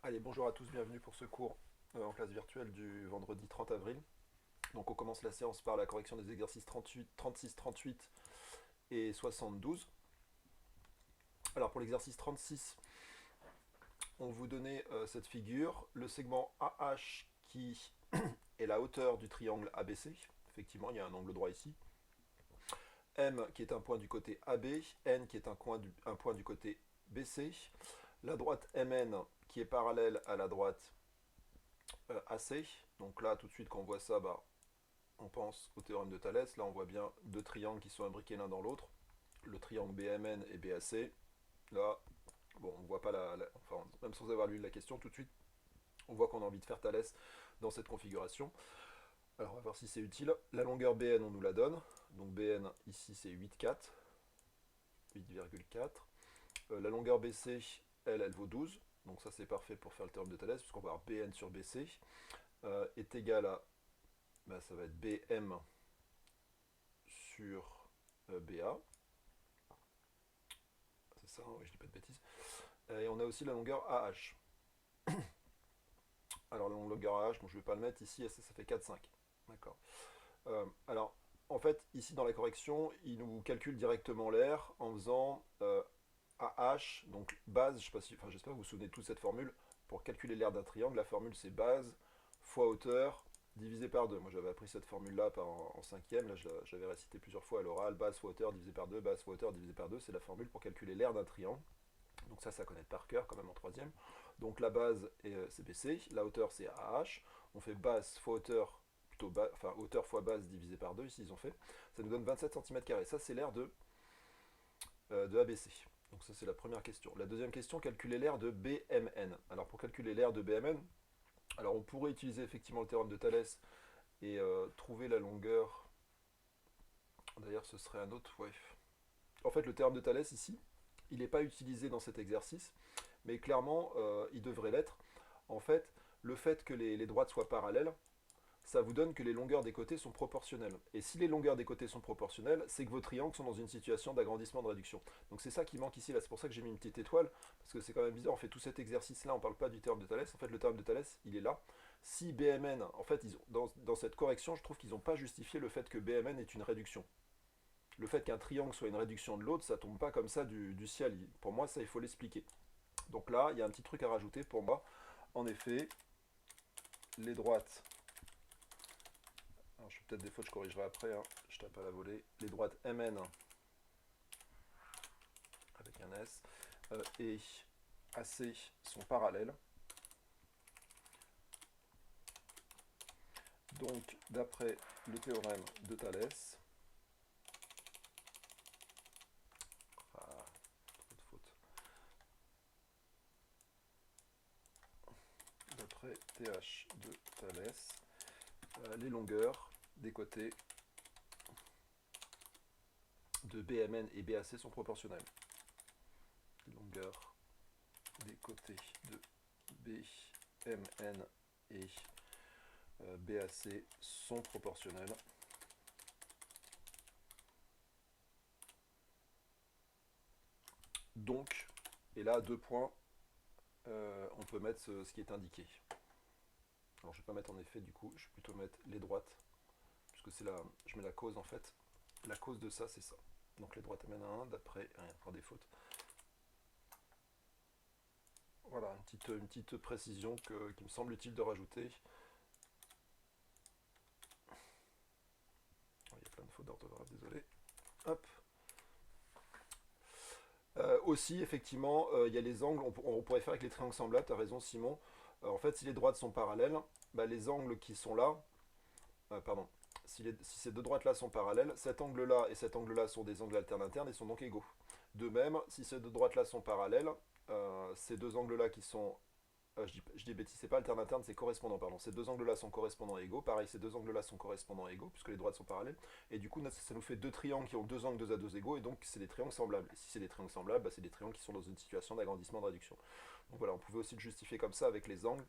Allez, bonjour à tous, bienvenue pour ce cours en classe virtuelle du vendredi 30 avril. Donc on commence la séance par la correction des exercices 38, 36, 38 et 72. Alors pour l'exercice 36, on vous donnait cette figure, le segment AH qui est la hauteur du triangle ABC. Effectivement, il y a un angle droit ici. M qui est un point du côté AB, N qui est un point du côté BC. La droite MN qui est parallèle à la droite AC. Donc là, tout de suite, quand on voit ça, on pense au théorème de Thalès. Là, on voit bien deux triangles qui sont imbriqués l'un dans l'autre. Le triangle BMN et BAC. Là, bon, on voit pas enfin, même sans avoir lu la question, tout de suite, on voit qu'on a envie de faire Thalès dans cette configuration. Alors, on va voir si c'est utile. La longueur BN, on nous la donne. Donc BN, ici, c'est 8,4. 8,4. La longueur BC, elle vaut 12. Donc ça, c'est parfait pour faire le théorème de Thalès, puisqu'on va avoir BN sur BC est égal à, ça va être BM sur BA. C'est ça, oui, je dis pas de bêtises. Et on a aussi la longueur AH. Alors la longueur AH, bon, je ne vais pas le mettre ici, ça fait 4,5. D'accord. Alors, en fait, ici dans la correction, il nous calcule directement l'air en faisant AH, donc base, j'espère que vous vous souvenez de toute cette formule. Pour calculer l'aire d'un triangle, la formule c'est base fois hauteur divisé par 2. Moi j'avais appris cette formule-là en cinquième, là j'avais récité plusieurs fois à l'oral, base fois hauteur divisé par 2, base fois hauteur divisé par 2, c'est la formule pour calculer l'aire d'un triangle. Donc ça connaît par cœur quand même en troisième. Donc la base c'est BC, la hauteur c'est AH, on fait base fois hauteur, enfin hauteur fois base divisé par 2, ici ils ont fait, ça nous donne 27 cm². Ça c'est l'aire de ABC. Donc ça c'est la première question. La deuxième question, calculer l'aire de BMN. Alors pour calculer l'aire de BMN, alors on pourrait utiliser effectivement le théorème de Thalès et trouver la longueur. D'ailleurs ce serait un autre, ouais. En fait le théorème de Thalès ici, il n'est pas utilisé dans cet exercice, mais clairement il devrait l'être. En fait, le fait que les droites soient parallèles, ça vous donne que les longueurs des côtés sont proportionnelles. Et si les longueurs des côtés sont proportionnelles, c'est que vos triangles sont dans une situation d'agrandissement de réduction. Donc c'est ça qui manque ici, là c'est pour ça que j'ai mis une petite étoile, parce que c'est quand même bizarre, on fait tout cet exercice-là, on ne parle pas du théorème de Thalès, en fait le théorème de Thalès, il est là. Si BMN, en fait, dans cette correction, je trouve qu'ils n'ont pas justifié le fait que BMN est une réduction. Le fait qu'un triangle soit une réduction de l'autre, ça tombe pas comme ça du ciel. Pour moi, ça, il faut l'expliquer. Donc là, il y a un petit truc à rajouter pour moi. En effet, les droites. Alors, je fais peut-être des fautes, je corrigerai après. Hein. Je tape à la volée. Les droites MN avec un S et AC sont parallèles. Donc, d'après le théorème de Thalès, trop de fautes. D'après TH de Thalès, les longueurs des côtés de BMN et BAC sont proportionnelles. Les longueurs des côtés de BMN et BAC sont proportionnelles. Donc, et là, 2 points, on peut mettre ce qui est indiqué. Alors je ne vais pas mettre en effet, du coup, je vais plutôt mettre les droites, puisque c'est là, je mets la cause en fait. La cause de ça, c'est ça. Donc les droites amènent à 1, d'après, rien, encore des fautes. Voilà, une petite précision qui me semble utile de rajouter. Il y a plein de fautes d'orthographe, désolé. Hop. Aussi, effectivement, il y a les angles, on pourrait faire avec les triangles semblables, tu as raison Simon. En fait, si les droites sont parallèles, les angles qui sont là, pardon, si ces deux droites-là sont parallèles, cet angle-là et cet angle-là sont des angles alternes internes et sont donc égaux. De même, si ces deux droites-là sont parallèles, ces deux angles-là qui sont... je dis bêtise, c'est pas alterne interne, c'est correspondant, pardon. Ces deux angles-là sont correspondants et égaux. Pareil, ces deux angles-là sont correspondants et égaux, puisque les droites sont parallèles. Et du coup, ça nous fait deux triangles qui ont deux angles 2 à 2 égaux, et donc c'est des triangles semblables. Et si c'est des triangles semblables, c'est des triangles qui sont dans une situation d'agrandissement de réduction. Donc voilà, on pouvait aussi le justifier comme ça avec les angles.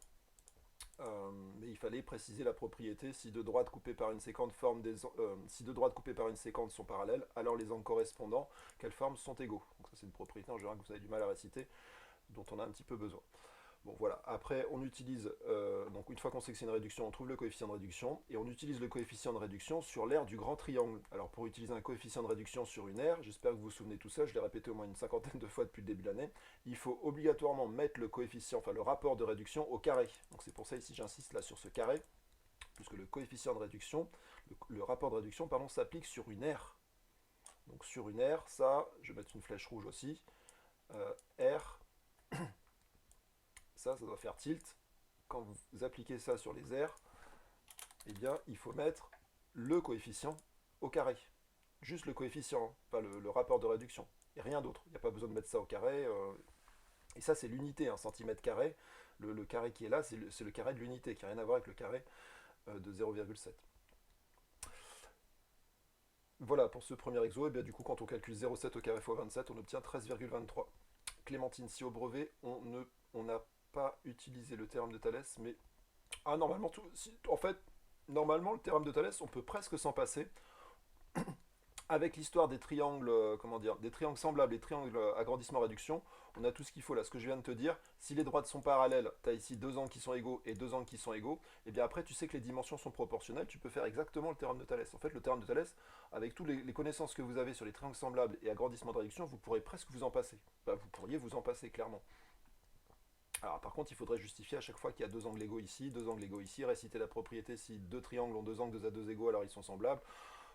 Mais il fallait préciser la propriété. Si deux droites coupées par une séquence si deux droites coupées par une séquence sont parallèles, alors les angles correspondants qu'elles forment sont égaux. Donc ça c'est une propriété en général que vous avez du mal à réciter, dont on a un petit peu besoin. Bon voilà, après on utilise, donc une fois qu'on sait que c'est une réduction, on trouve le coefficient de réduction, et on utilise le coefficient de réduction sur l'aire du grand triangle. Alors pour utiliser un coefficient de réduction sur une aire, j'espère que vous vous souvenez tout ça, je l'ai répété au moins une cinquantaine de fois depuis le début de l'année, il faut obligatoirement mettre le coefficient, enfin le rapport de réduction au carré. Donc c'est pour ça ici j'insiste là sur ce carré, puisque le coefficient de réduction, le rapport de réduction, pardon, s'applique sur une aire. Donc sur une aire, ça, je vais mettre une flèche rouge aussi, aire, ça doit faire tilt. Quand vous appliquez ça sur les aires, eh bien, il faut mettre le coefficient au carré. Juste le coefficient, hein, pas le rapport de réduction. Et rien d'autre. Il n'y a pas besoin de mettre ça au carré. Et ça, c'est l'unité, un centimètre carré. Le carré qui est là, c'est le carré de l'unité, qui n'a rien à voir avec le carré de 0,7. Voilà pour ce premier exo. Et bien du coup, quand on calcule 0,7 au carré fois 27, on obtient 13,23. Clémentine, si au brevet, on n'a pas utilisé le théorème de Thalès, mais... Ah, normalement, en fait, normalement, le théorème de Thalès, on peut presque s'en passer. Avec l'histoire des triangles, comment dire, des triangles semblables et triangles agrandissement-réduction, on a tout ce qu'il faut là. Ce que je viens de te dire, si les droites sont parallèles, tu as ici deux angles qui sont égaux et deux angles qui sont égaux, et bien après tu sais que les dimensions sont proportionnelles, tu peux faire exactement le théorème de Thalès. En fait, le théorème de Thalès, avec toutes les connaissances que vous avez sur les triangles semblables et agrandissement de réduction, vous pourrez presque vous en passer. Bah, vous pourriez vous en passer, clairement. Alors par contre, il faudrait justifier à chaque fois qu'il y a deux angles égaux ici, deux angles égaux ici, réciter la propriété si deux triangles ont deux angles deux à deux égaux, alors ils sont semblables.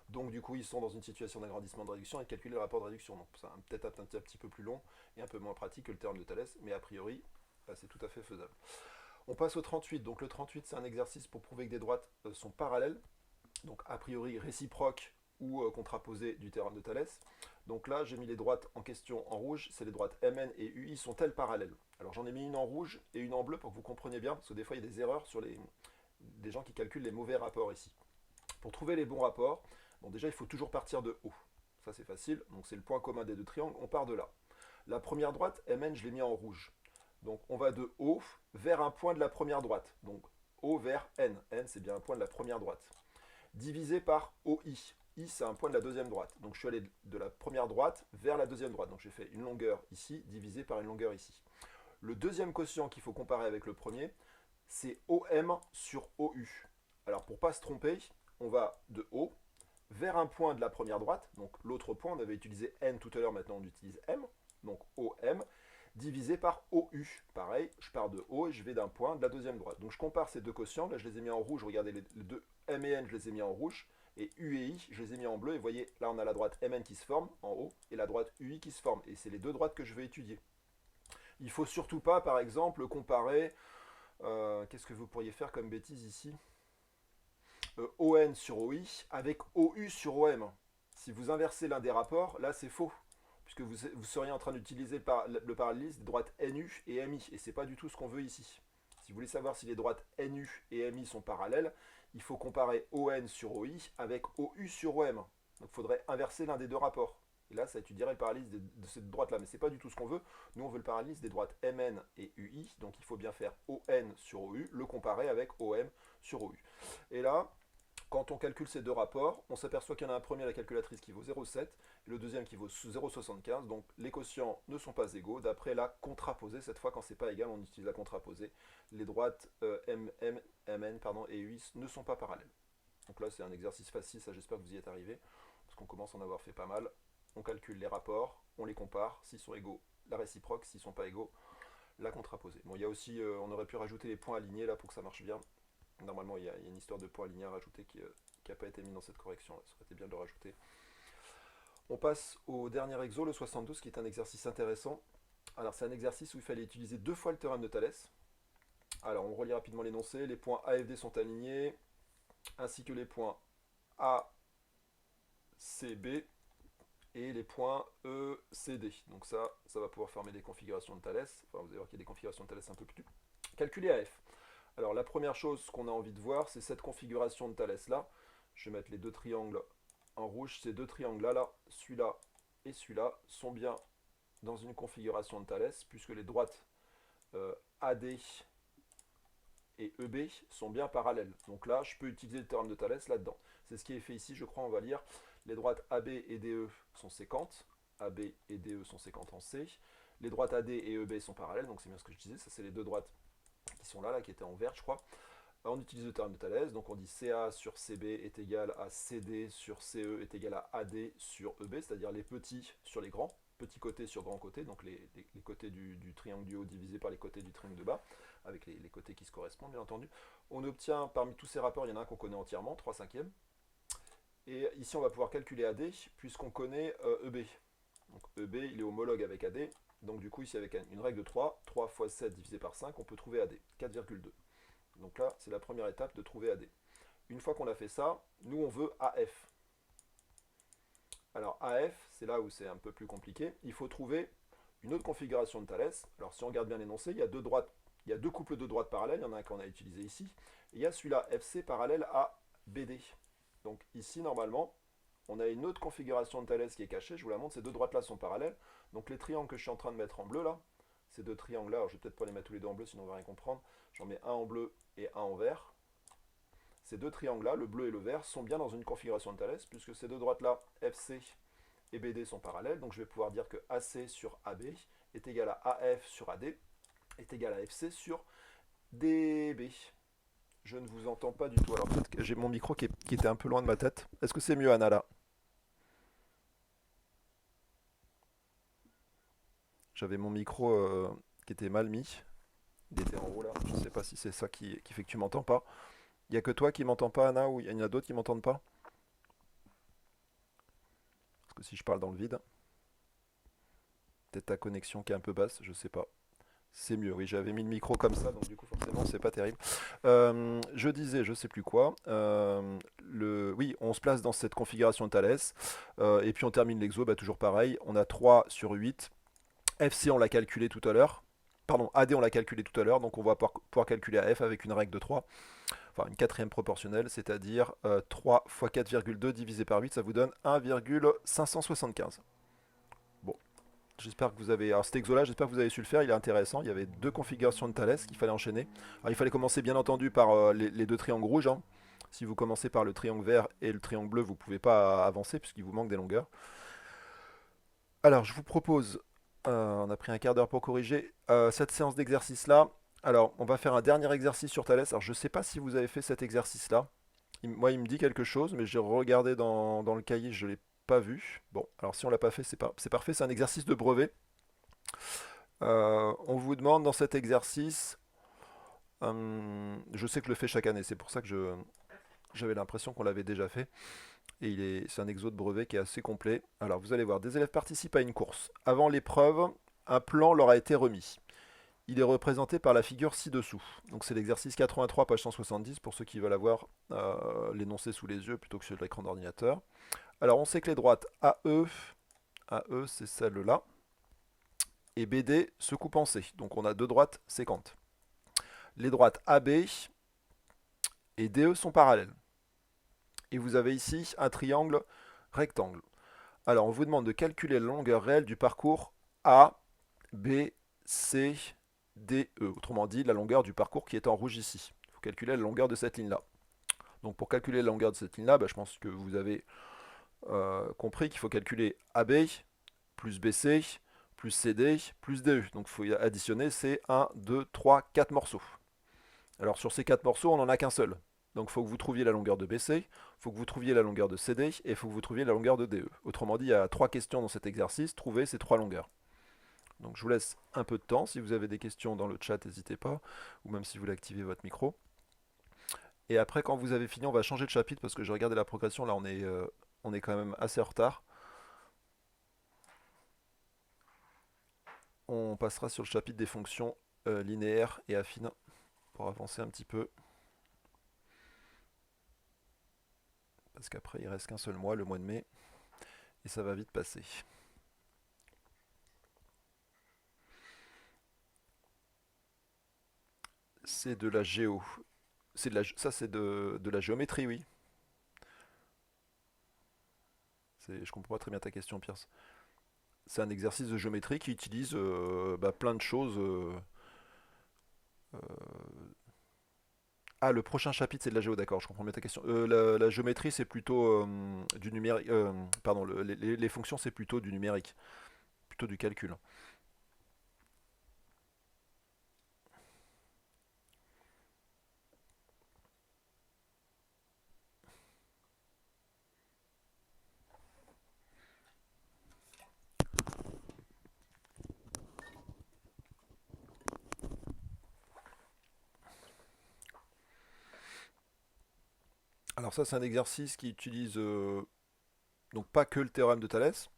Donc du coup, ils sont dans une situation d'agrandissement de réduction et calculer le rapport de réduction. Donc c'est peut-être un petit peu plus long et un peu moins pratique que le théorème de Thalès, mais a priori, bah, c'est tout à fait faisable. On passe au 38. Donc le 38, c'est un exercice pour prouver que des droites sont parallèles, donc a priori réciproques ou contraposées du théorème de Thalès. Donc là, j'ai mis les droites en question en rouge, c'est les droites MN et UI, sont-elles parallèles? Alors j'en ai mis une en rouge et une en bleu pour que vous compreniez bien, parce que des fois il y a des erreurs sur des gens qui calculent les mauvais rapports ici. Pour trouver les bons rapports, bon, déjà il faut toujours partir de haut. Ça c'est facile, donc c'est le point commun des deux triangles, on part de là. La première droite, MN, je l'ai mis en rouge. Donc on va de haut vers un point de la première droite. Donc O vers N. N c'est bien un point de la première droite. Divisé par OI. I c'est un point de la deuxième droite. Donc je suis allé de la première droite vers la deuxième droite. Donc j'ai fait une longueur ici divisé par une longueur ici. Le deuxième quotient qu'il faut comparer avec le premier, c'est OM sur OU. Alors pour ne pas se tromper, on va de haut vers un point de la première droite. Donc l'autre point, on avait utilisé N tout à l'heure, maintenant on utilise M. Donc OM divisé par OU. Pareil, je pars de haut et je vais d'un point de la deuxième droite. Donc je compare ces deux quotients. Là, je les ai mis en rouge. Regardez, les deux M et N, je les ai mis en rouge. Et U et I, je les ai mis en bleu. Et vous voyez, là, on a la droite MN qui se forme en haut et la droite UI qui se forme. Et c'est les deux droites que je vais étudier. Il ne faut surtout pas, par exemple, comparer... Qu'est-ce que vous pourriez faire comme bêtise ici? ON sur OI avec OU sur OM. Si vous inversez l'un des rapports, là c'est faux, puisque vous seriez en train d'utiliser le parallélisme des droites NU et MI, et c'est pas du tout ce qu'on veut ici. Si vous voulez savoir si les droites NU et MI sont parallèles, il faut comparer ON sur OI avec OU sur OM. Donc il faudrait inverser l'un des deux rapports. Et là, ça étudierait le parallélisme de cette droite-là, mais c'est pas du tout ce qu'on veut. Nous, on veut le parallélisme des droites MN et UI, donc il faut bien faire ON sur OU, le comparer avec OM sur OU. Et là, quand on calcule ces deux rapports, on s'aperçoit qu'il y en a un premier à la calculatrice qui vaut 0,7 et le deuxième qui vaut 0,75. Donc les quotients ne sont pas égaux d'après la contraposée. Cette fois, quand c'est pas égal, on utilise la contraposée. Les droites MN et UI ne sont pas parallèles. Donc là, c'est un exercice facile, ça j'espère que vous y êtes arrivé, parce qu'on commence à en avoir fait pas mal. On calcule les rapports, on les compare, s'ils sont égaux, la réciproque, s'ils ne sont pas égaux, la contraposée. Bon, il y a aussi, on aurait pu rajouter les points alignés là pour que ça marche bien. Normalement, il y a une histoire de points alignés à rajouter qui n'a pas été mise dans cette correction. Ça aurait été bien de le rajouter. On passe au dernier exo, le 72, qui est un exercice intéressant. Alors, c'est un exercice où il fallait utiliser deux fois le théorème de Thalès. Alors, on relit rapidement l'énoncé. Les points A et D sont alignés, ainsi que les points A, C, B et les points E, C, D. Donc ça va pouvoir former des configurations de Thalès. Enfin, vous allez voir qu'il y a des configurations de Thalès un peu plus calculées à F. Alors la première chose qu'on a envie de voir, c'est cette configuration de Thalès là. Je vais mettre les deux triangles en rouge. Ces deux triangles là, celui-là et celui-là, sont bien dans une configuration de Thalès, puisque les droites AD et EB sont bien parallèles. Donc là, je peux utiliser le théorème de Thalès là-dedans. C'est ce qui est fait ici, je crois, on va lire. Les droites AB et DE sont séquentes. AB et DE sont séquentes en C. Les droites AD et EB sont parallèles, donc c'est bien ce que je disais, ça c'est les deux droites qui sont là, qui étaient en vert je crois. On utilise le théorème de Thalès, donc on dit CA sur CB est égal à CD sur CE est égal à AD sur EB, c'est-à-dire les petits sur les grands, petits côtés sur grands côtés, donc les côtés du triangle du haut divisé par les côtés du triangle de bas, avec les côtés qui se correspondent bien entendu. On obtient parmi tous ces rapports, il y en a un qu'on connaît entièrement, 3/5. Et ici on va pouvoir calculer AD puisqu'on connaît EB. Donc EB il est homologue avec AD, donc du coup ici avec une règle de 3, 3 fois 7 divisé par 5, on peut trouver AD, 4,2. Donc là, c'est la première étape de trouver AD. Une fois qu'on a fait ça, nous on veut AF. Alors AF, c'est là où c'est un peu plus compliqué. Il faut trouver une autre configuration de Thalès. Alors si on regarde bien l'énoncé, il y a deux couples de droites parallèles. Il y en a un qu'on a utilisé ici. Et il y a celui-là, FC parallèle à BD. Donc ici, normalement, on a une autre configuration de Thalès qui est cachée. Je vous la montre, ces deux droites-là sont parallèles. Donc les triangles que je suis en train de mettre en bleu là, ces deux triangles-là, alors je vais peut-être pas les mettre tous les deux en bleu, sinon on va rien comprendre. J'en mets un en bleu et un en vert. Ces deux triangles-là, le bleu et le vert, sont bien dans une configuration de Thalès, puisque ces deux droites-là, FC et BD, sont parallèles. Donc je vais pouvoir dire que AC sur AB est égal à AF sur AD, est égal à FC sur DB. Je ne vous entends pas du tout. Alors peut-être que j'ai mon micro qui était un peu loin de ma tête. Est-ce que c'est mieux, Anna, là? J'avais mon micro qui était mal mis. Il était en haut là. Je ne sais pas si c'est ça qui fait que tu m'entends pas. Il n'y a que toi qui m'entends pas, Anna, ou il y en a d'autres qui m'entendent pas? Parce que si je parle dans le vide, peut-être ta connexion qui est un peu basse, je sais pas. C'est mieux, oui, j'avais mis le micro comme ça, donc du coup forcément c'est pas terrible. Je disais, je sais plus quoi. Oui, on se place dans cette configuration de Thalès. Et puis on termine l'exo, bah, toujours pareil. On a 3 sur 8. FC on l'a calculé tout à l'heure. Pardon, AD on l'a calculé tout à l'heure, donc on va pouvoir calculer AF avec une règle de 3. Enfin une quatrième proportionnelle, c'est-à-dire 3 fois 4,2 divisé par 8, ça vous donne 1,575. Bon, j'espère que vous avez... Alors cet exo-là, j'espère que vous avez su le faire, il est intéressant. Il y avait deux configurations de Thalès qu'il fallait enchaîner. Alors il fallait commencer bien entendu par les deux triangles rouges, hein. Si vous commencez par le triangle vert et le triangle bleu, vous ne pouvez pas avancer puisqu'il vous manque des longueurs. Alors je vous propose, on a pris un quart d'heure pour corriger cette séance d'exercice-là. Alors on va faire un dernier exercice sur Thalès. Alors je ne sais pas si vous avez fait cet exercice-là. Moi il me dit quelque chose, mais j'ai regardé dans le cahier, je ne l'ai pas vu. Bon, alors si on l'a pas fait, c'est parfait, c'est un exercice de brevet. On vous demande dans cet exercice, je sais que je le fais chaque année, c'est pour ça que j'avais l'impression qu'on l'avait déjà fait. Et c'est un exo de brevet qui est assez complet. Alors vous allez voir, des élèves participent à une course. Avant l'épreuve, un plan leur a été remis. Il est représenté par la figure ci-dessous. Donc c'est l'exercice 83, page 170, pour ceux qui veulent avoir l'énoncé sous les yeux plutôt que sur l'écran d'ordinateur. Alors on sait que les droites AE c'est celle-là, et BD se coupent en C. Donc on a deux droites séquentes. Les droites AB et DE sont parallèles. Et vous avez ici un triangle rectangle. Alors on vous demande de calculer la longueur réelle du parcours A, B, C, D, E. Autrement dit, la longueur du parcours qui est en rouge ici. Il faut calculer la longueur de cette ligne-là. Donc pour calculer la longueur de cette ligne-là, je pense que vous avez compris qu'il faut calculer AB plus BC plus CD plus DE. Donc il faut additionner ces 1, 2, 3, 4 morceaux. Alors sur ces 4 morceaux, on n'en a qu'un seul. Donc il faut que vous trouviez la longueur de BC, il faut que vous trouviez la longueur de CD et il faut que vous trouviez la longueur de DE. Autrement dit, il y a 3 questions dans cet exercice, trouvez ces 3 longueurs. Donc je vous laisse un peu de temps, si vous avez des questions dans le chat, n'hésitez pas, ou même si vous voulez activer votre micro. Et après, quand vous avez fini, on va changer de chapitre parce que j'ai regardé la progression, là on est quand même assez en retard. On passera sur le chapitre des fonctions linéaires et affines pour avancer un petit peu. Parce qu'après, il reste qu'un seul mois, le mois de mai, et ça va vite passer. C'est de la géo. Ça, c'est de la géométrie, oui. Je comprends pas très bien ta question, Pierce. C'est un exercice de géométrie qui utilise plein de choses. Ah, le prochain chapitre, c'est de la géo, d'accord, je comprends bien ta question. La géométrie, c'est plutôt du numérique. Pardon, les fonctions, c'est plutôt du numérique, plutôt du calcul. Alors ça, c'est un exercice qui utilise donc pas que le théorème de Thalès.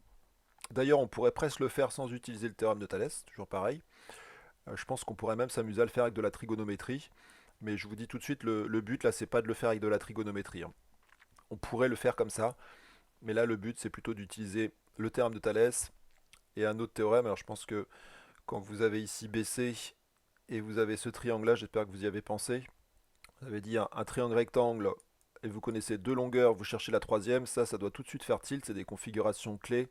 D'ailleurs, on pourrait presque le faire sans utiliser le théorème de Thalès, toujours pareil. Je pense qu'on pourrait même s'amuser à le faire avec de la trigonométrie. Mais je vous dis tout de suite, le but là, c'est pas de le faire avec de la trigonométrie, hein. On pourrait le faire comme ça, mais là, le but, c'est plutôt d'utiliser le théorème de Thalès et un autre théorème. Alors, je pense que quand vous avez ici BC et vous avez ce triangle-là, j'espère que vous y avez pensé. Vous avez dit un triangle rectangle et vous connaissez deux longueurs, vous cherchez la troisième. Ça doit tout de suite faire tilt. C'est des configurations clés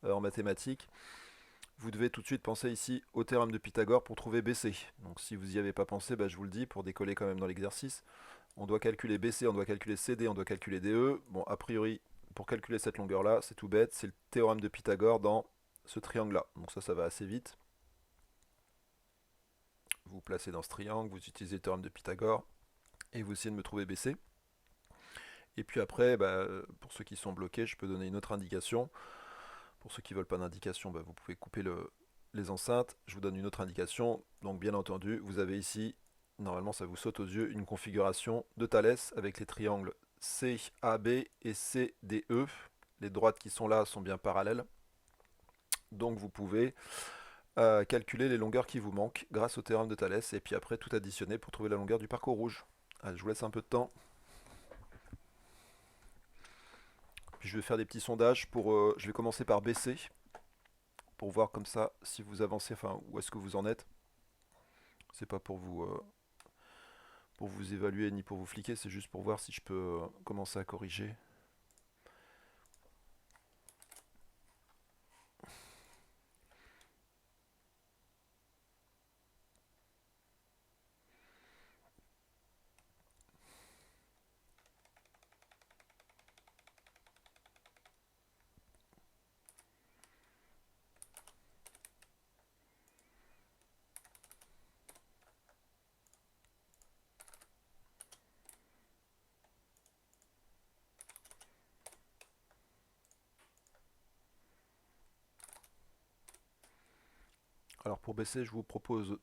en mathématiques. Vous devez tout de suite penser ici au théorème de Pythagore pour trouver BC. Donc si vous n'y avez pas pensé, bah, je vous le dis pour décoller quand même dans l'exercice. On doit calculer BC, on doit calculer CD, on doit calculer DE. Bon, a priori, pour calculer cette longueur-là, c'est tout bête, c'est le théorème de Pythagore dans ce triangle-là. Donc ça va assez vite. Vous vous placez dans ce triangle, vous utilisez le théorème de Pythagore, et vous essayez de me trouver BC. Et puis après, bah, pour ceux qui sont bloqués, je peux donner une autre indication. Pour ceux qui ne veulent pas d'indication, bah, vous pouvez couper les enceintes. Je vous donne une autre indication. Donc bien entendu, vous avez ici, normalement ça vous saute aux yeux, une configuration de Thalès avec les triangles CAB et CDE. Les droites qui sont là sont bien parallèles. Donc vous pouvez calculer les longueurs qui vous manquent grâce au théorème de Thalès. Et puis après, tout additionner pour trouver la longueur du parcours rouge. Allez, je vous laisse un peu de temps. Puis je vais faire des petits sondages pour. Je vais commencer par BC pour voir comme ça si vous avancez, enfin où est-ce que vous en êtes. C'est pas pour vous évaluer ni pour vous fliquer, c'est juste pour voir si je peux commencer à corriger. Alors pour BC, je vous propose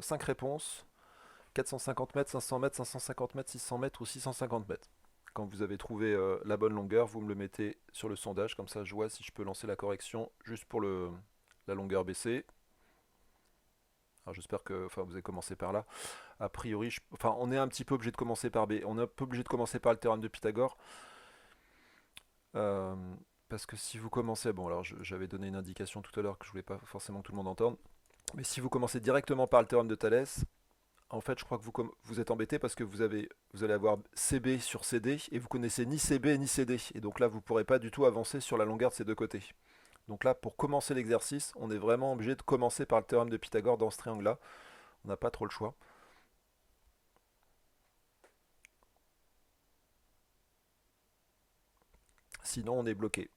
5 réponses. 450 mètres, 500 mètres, 550 mètres, 600 mètres ou 650 mètres. Quand vous avez trouvé la bonne longueur, vous me le mettez sur le sondage, comme ça je vois si je peux lancer la correction juste pour la longueur BC. Alors j'espère que vous avez commencé par là. A priori, on est un petit peu obligé de commencer par B. On est un peu obligé de commencer par le théorème de Pythagore. Euh, Parce que si vous commencez, bon alors j'avais donné une indication tout à l'heure que je voulais pas forcément que tout le monde entende, mais si vous commencez directement par le théorème de Thalès, en fait je crois que vous êtes embêté parce que vous allez avoir CB sur CD et vous connaissez ni CB ni CD. Et donc là vous ne pourrez pas du tout avancer sur la longueur de ces deux côtés. Donc là pour commencer l'exercice, on est vraiment obligé de commencer par le théorème de Pythagore dans ce triangle-là. On n'a pas trop le choix. Sinon on est bloqué.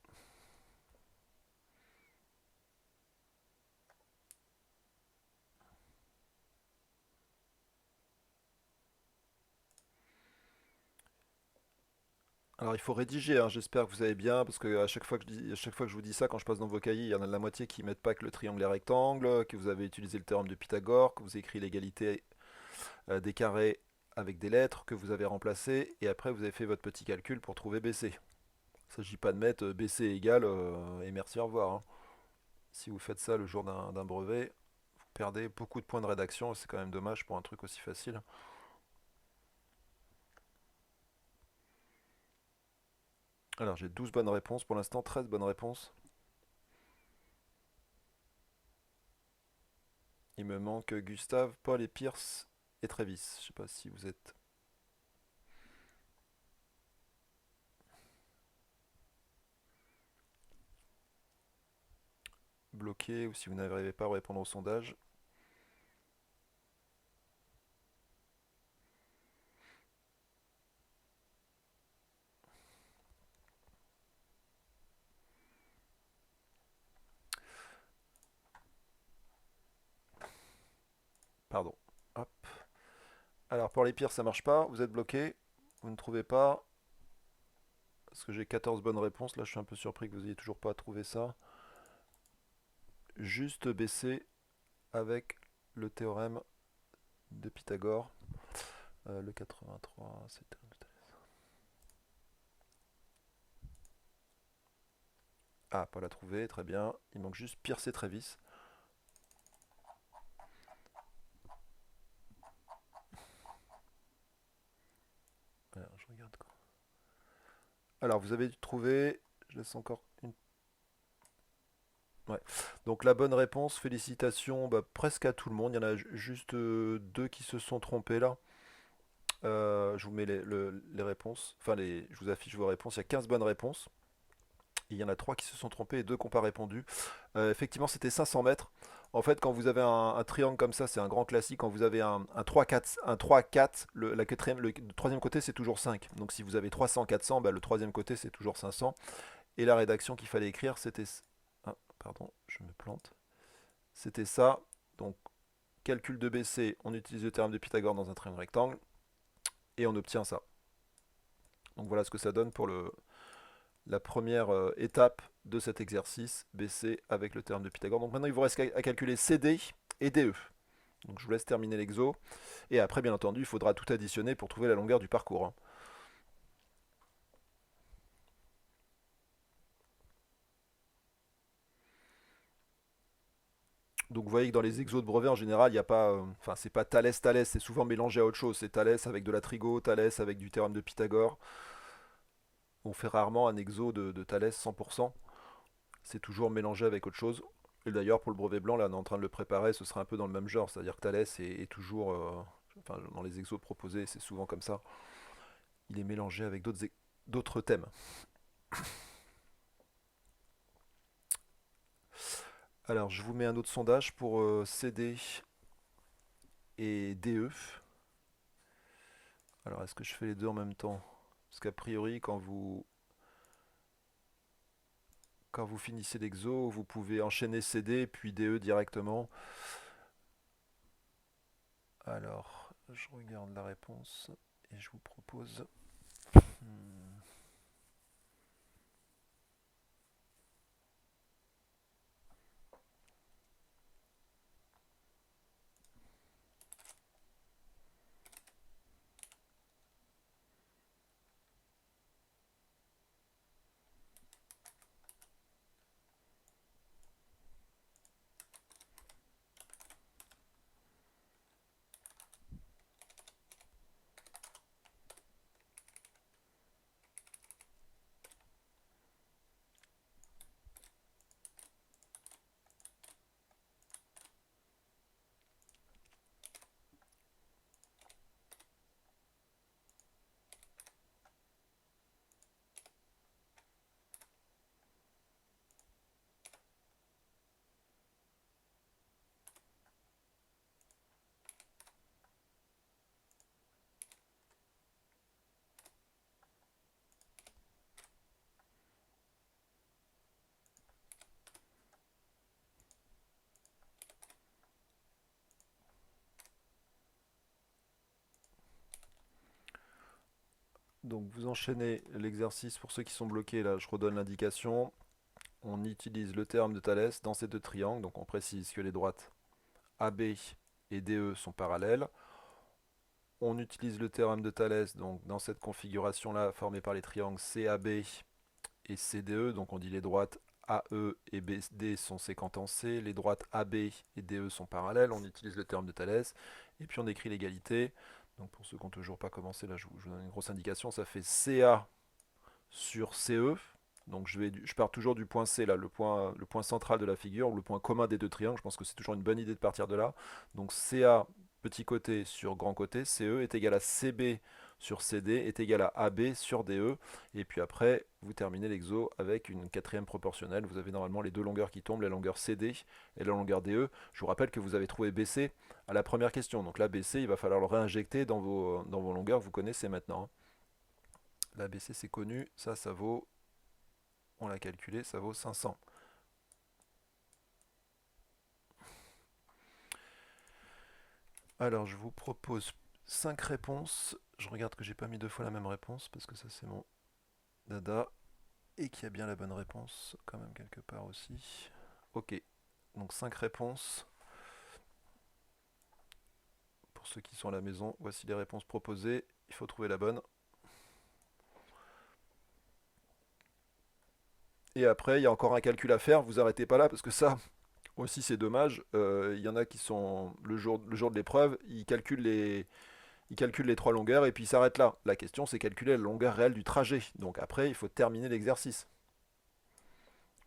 Alors il faut rédiger, hein, j'espère que vous allez bien, parce que à chaque fois que je vous dis ça, quand je passe dans vos cahiers, il y en a de la moitié qui ne mettent pas que le triangle est rectangle, que vous avez utilisé le théorème de Pythagore, que vous avez écrit l'égalité des carrés avec des lettres, que vous avez remplacé, et après vous avez fait votre petit calcul pour trouver BC. Il ne s'agit pas de mettre BC égale et merci, au revoir, hein. Si vous faites ça le jour d'un brevet, vous perdez beaucoup de points de rédaction, et c'est quand même dommage pour un truc aussi facile. Alors j'ai 12 bonnes réponses pour l'instant, 13 bonnes réponses. Il me manque Gustave, Paul et Pierce et Travis. Je sais pas si vous êtes bloqué ou si vous n'arrivez pas à répondre au sondage. Pardon. Hop. Alors pour les Pierce ça marche pas. Vous êtes bloqué. Vous ne trouvez pas. Parce que j'ai 14 bonnes réponses. Là je suis un peu surpris que vous ayez toujours pas trouvé ça. Juste baisser avec le théorème de Pythagore. Le 83, c'était... Ah, pas la trouver, très bien. Il manque juste Pierce et Trévis. Alors, je regarde quoi. Alors, vous avez trouvé. Je laisse encore une. Ouais. Donc, la bonne réponse, félicitations bah, presque à tout le monde. Il y en a juste deux qui se sont trompés là. Je vous mets les réponses. Enfin, je vous affiche vos réponses. Il y a 15 bonnes réponses. Et il y en a trois qui se sont trompés et deux qui n'ont pas répondu. Effectivement, c'était 500 mètres. En fait, quand vous avez un triangle comme ça, c'est un grand classique. Quand vous avez un 3-4, un 3-4, le troisième côté, c'est toujours 5. Donc si vous avez 300, 400, bah, le troisième côté, c'est toujours 500. Et la rédaction qu'il fallait écrire, c'était... Ah, pardon, je me plante. C'était ça. Donc, calcul de BC, on utilise le théorème de Pythagore dans un triangle rectangle. Et on obtient ça. Donc voilà ce que ça donne pour la première étape de cet exercice, BC avec le théorème de Pythagore. Donc maintenant, il vous reste à calculer CD et DE. Donc je vous laisse terminer l'exo. Et après, bien entendu, il faudra tout additionner pour trouver la longueur du parcours, hein. Donc vous voyez que dans les exos de brevet, en général, il n'y a pas... Enfin, c'est pas Thalès, Thalès, c'est souvent mélangé à autre chose. C'est Thalès avec de la trigo, Thalès avec du théorème de Pythagore. On fait rarement un exo de Thalès 100%. C'est toujours mélangé avec autre chose. Et d'ailleurs, pour le brevet blanc, là, on est en train de le préparer, ce sera un peu dans le même genre. C'est-à-dire que Thalès est toujours... enfin, dans les exos proposés, c'est souvent comme ça. Il est mélangé avec d'autres thèmes. Alors, je vous mets un autre sondage pour CD et DE. Alors, est-ce que je fais les deux en même temps? Parce qu'a priori, quand vous finissez l'exo, vous pouvez enchaîner CD puis DE directement. Alors, je regarde la réponse et je vous propose... Hmm. Donc vous enchaînez l'exercice pour ceux qui sont bloqués, là je redonne l'indication. On utilise le théorème de Thalès dans ces deux triangles, donc on précise que les droites AB et DE sont parallèles. On utilise le théorème de Thalès donc dans cette configuration-là formée par les triangles CAB et CDE, donc on dit les droites AE et BD sont séquentes en C, les droites AB et DE sont parallèles, on utilise le théorème de Thalès, et puis on écrit l'égalité. Donc pour ceux qui n'ont toujours pas commencé, là je vous donne une grosse indication, ça fait CA sur CE. Donc je pars toujours du point C, là, le point central de la figure, ou le point commun des deux triangles. Je pense que c'est toujours une bonne idée de partir de là. Donc CA petit côté sur grand côté, CE est égal à CB sur CD est égal à AB sur DE. Et puis après, vous terminez l'exo avec une quatrième proportionnelle. Vous avez normalement les deux longueurs qui tombent, la longueur CD et la longueur DE. Je vous rappelle que vous avez trouvé BC à la première question. Donc là, BC, il va falloir le réinjecter dans vos longueurs. Vous connaissez maintenant, hein. La BC, c'est connu. Ça vaut, on l'a calculé, ça vaut 500. Alors, je vous propose 5 réponses. Je regarde que j'ai pas mis deux fois la même réponse parce que ça, c'est mon dada. Et qu'il y a bien la bonne réponse, quand même, quelque part aussi. Ok, donc 5 réponses. Pour ceux qui sont à la maison, voici les réponses proposées. Il faut trouver la bonne. Et après, il y a encore un calcul à faire, vous arrêtez pas là, parce que ça aussi c'est dommage. Il y en a qui sont, le jour de l'épreuve, ils calculent les trois longueurs et puis ils s'arrêtent là. La question c'est calculer la longueur réelle du trajet. Donc après, il faut terminer l'exercice.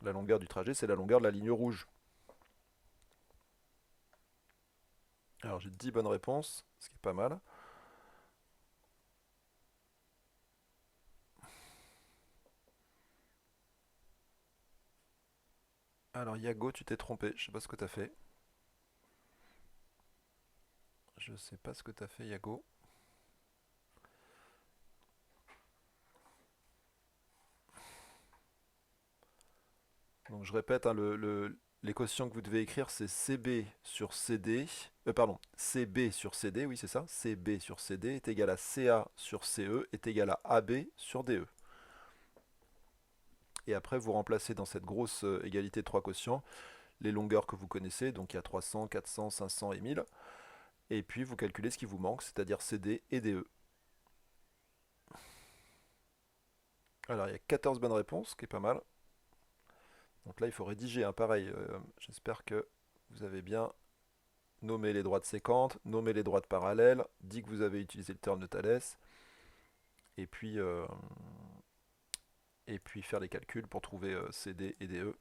La longueur du trajet, c'est la longueur de la ligne rouge. Alors j'ai 10 bonnes réponses, ce qui est pas mal. Alors Yago, tu t'es trompé, je sais pas ce que t'as fait. Je sais pas ce que t'as fait Yago. Donc je répète, hein, les quotients que vous devez écrire, c'est CB sur CD. Pardon, CB sur CD, oui c'est ça. CB sur CD est égal à CA sur CE est égal à AB sur DE. Et après, vous remplacez dans cette grosse égalité de trois quotients les longueurs que vous connaissez. Donc il y a 300, 400, 500 et 1000. Et puis vous calculez ce qui vous manque, c'est-à-dire CD et DE. Alors il y a 14 bonnes réponses, ce qui est pas mal. Donc là, il faut rédiger un pareil. J'espère que vous avez bien nommé les droites séquentes, nommé les droites parallèles, dit que vous avez utilisé le terme de Thalès, et puis faire les calculs pour trouver CD et DE.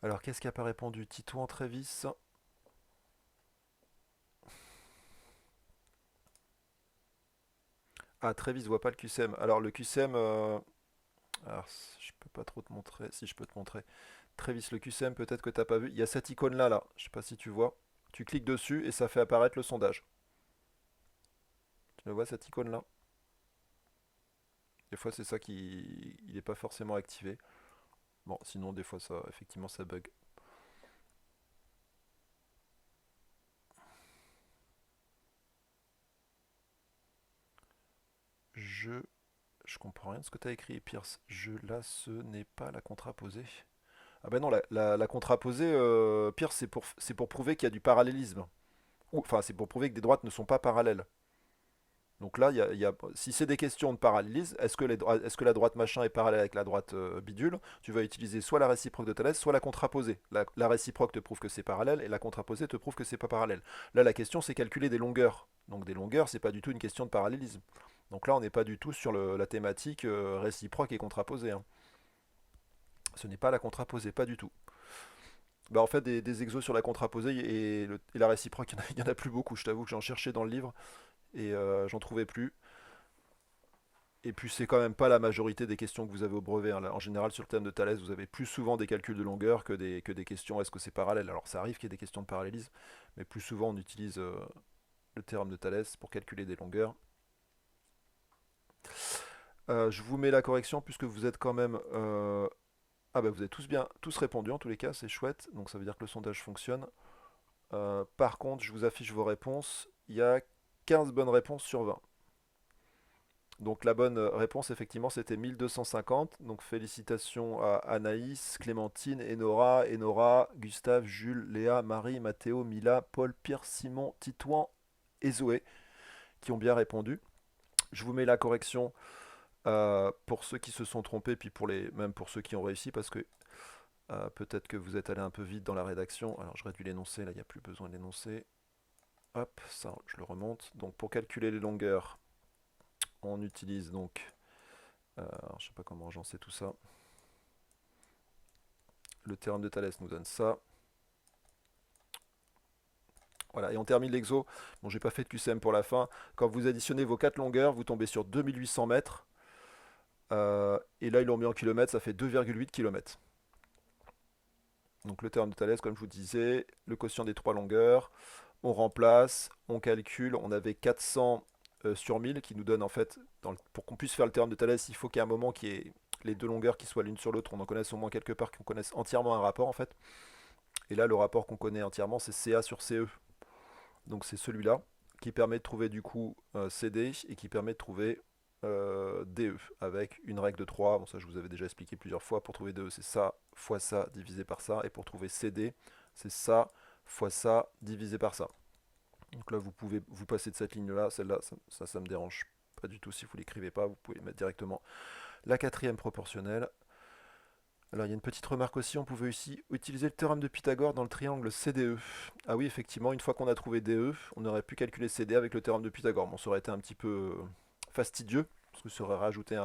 Alors, qu'est-ce qui n'a pas répondu? Titouan, Trévis. Ah, Trévis voit pas le QCM. Alors, le QCM, alors, je peux pas trop te montrer. Si, je peux te montrer. Trévis, le QCM, peut-être que t'as pas vu. Il y a cette icône-là, là. Je sais pas si tu vois. Tu cliques dessus et ça fait apparaître le sondage. Tu le vois, cette icône-là? Des fois, c'est ça qui il n'est pas forcément activé. Bon, sinon, des fois, ça, effectivement, ça bug. Je, je comprends rien de ce que tu as écrit, Pierce. Là, ce n'est pas la contraposée. Ah ben non, la contraposée, Pierce, c'est pour prouver qu'il y a du parallélisme. Enfin, c'est pour prouver que des droites ne sont pas parallèles. Donc là, si c'est des questions de parallélisme, est-ce que la droite machin est parallèle avec la droite bidule? Tu vas utiliser soit la réciproque de Thalès, soit la contraposée. La réciproque te prouve que c'est parallèle et la contraposée te prouve que c'est pas parallèle. Là, la question, c'est calculer des longueurs. Donc des longueurs, c'est pas du tout une question de parallélisme. Donc là, on n'est pas du tout sur la thématique réciproque et contraposée, hein. Ce n'est pas la contraposée, pas du tout. Bah, en fait, des exos sur la contraposée et la réciproque, il y en a plus beaucoup. Je t'avoue que j'en cherchais dans le livre et j'en trouvais plus. Et puis c'est quand même pas la majorité des questions que vous avez au brevet, hein. En général, sur le thème de Thalès, vous avez plus souvent des calculs de longueur que des questions est-ce que c'est parallèle. Alors ça arrive qu'il y ait des questions de parallélisme, mais plus souvent on utilise le théorème de Thalès pour calculer des longueurs. Je vous mets la correction puisque vous êtes quand même... Ah bah vous avez tous répondu en tous les cas, c'est chouette, donc ça veut dire que le sondage fonctionne. Par contre, je vous affiche vos réponses, il y a 15 bonnes réponses sur 20. Donc la bonne réponse, effectivement, c'était 1250. Donc félicitations à Anaïs, Clémentine, Enora, Gustave, Jules, Léa, Marie, Mathéo, Mila, Paul, Pierre, Simon, Titouan et Zoé qui ont bien répondu. Je vous mets la correction pour ceux qui se sont trompés, puis même pour ceux qui ont réussi, parce que peut-être que vous êtes allé un peu vite dans la rédaction. Alors je réduis l'énoncé, là il n'y a plus besoin de l'énoncé. Hop, ça je le remonte. Donc pour calculer les longueurs, on utilise donc... alors, je sais pas comment agencer tout ça. Le théorème de Thalès nous donne ça. Voilà, et on termine l'exo. Bon, j'ai pas fait de QCM pour la fin. Quand vous additionnez vos 4 longueurs, vous tombez sur 2800 mètres. Et là, ils l'ont mis en kilomètres, ça fait 2,8 km. Donc le théorème de Thalès, comme je vous disais, le quotient des 3 longueurs. On remplace, on calcule. On avait 400 sur 1000 qui nous donne en fait, pour qu'on puisse faire le théorème de Thalès, il faut qu'il y ait un moment qui est les deux longueurs qui soient l'une sur l'autre. On en connaisse au moins quelque part, qu'on connaisse entièrement un rapport en fait. Et là, le rapport qu'on connaît entièrement, c'est CA sur CE. Donc c'est celui-là qui permet de trouver du coup CD et qui permet de trouver DE avec une règle de 3. Bon, ça je vous avais déjà expliqué plusieurs fois. Pour trouver DE, c'est ça fois ça divisé par ça. Et pour trouver CD, c'est ça fois ça divisé par ça. Donc là, vous pouvez vous passer de cette ligne-là. Celle-là, ça me dérange pas du tout. Si vous l'écrivez pas, vous pouvez le mettre directement. La quatrième proportionnelle. Alors il y a une petite remarque aussi, on pouvait aussi utiliser le théorème de Pythagore dans le triangle CDE. Ah oui, effectivement, une fois qu'on a trouvé DE, on aurait pu calculer CD avec le théorème de Pythagore. Bon, ça aurait été un petit peu fastidieux, parce que ça aurait rajouté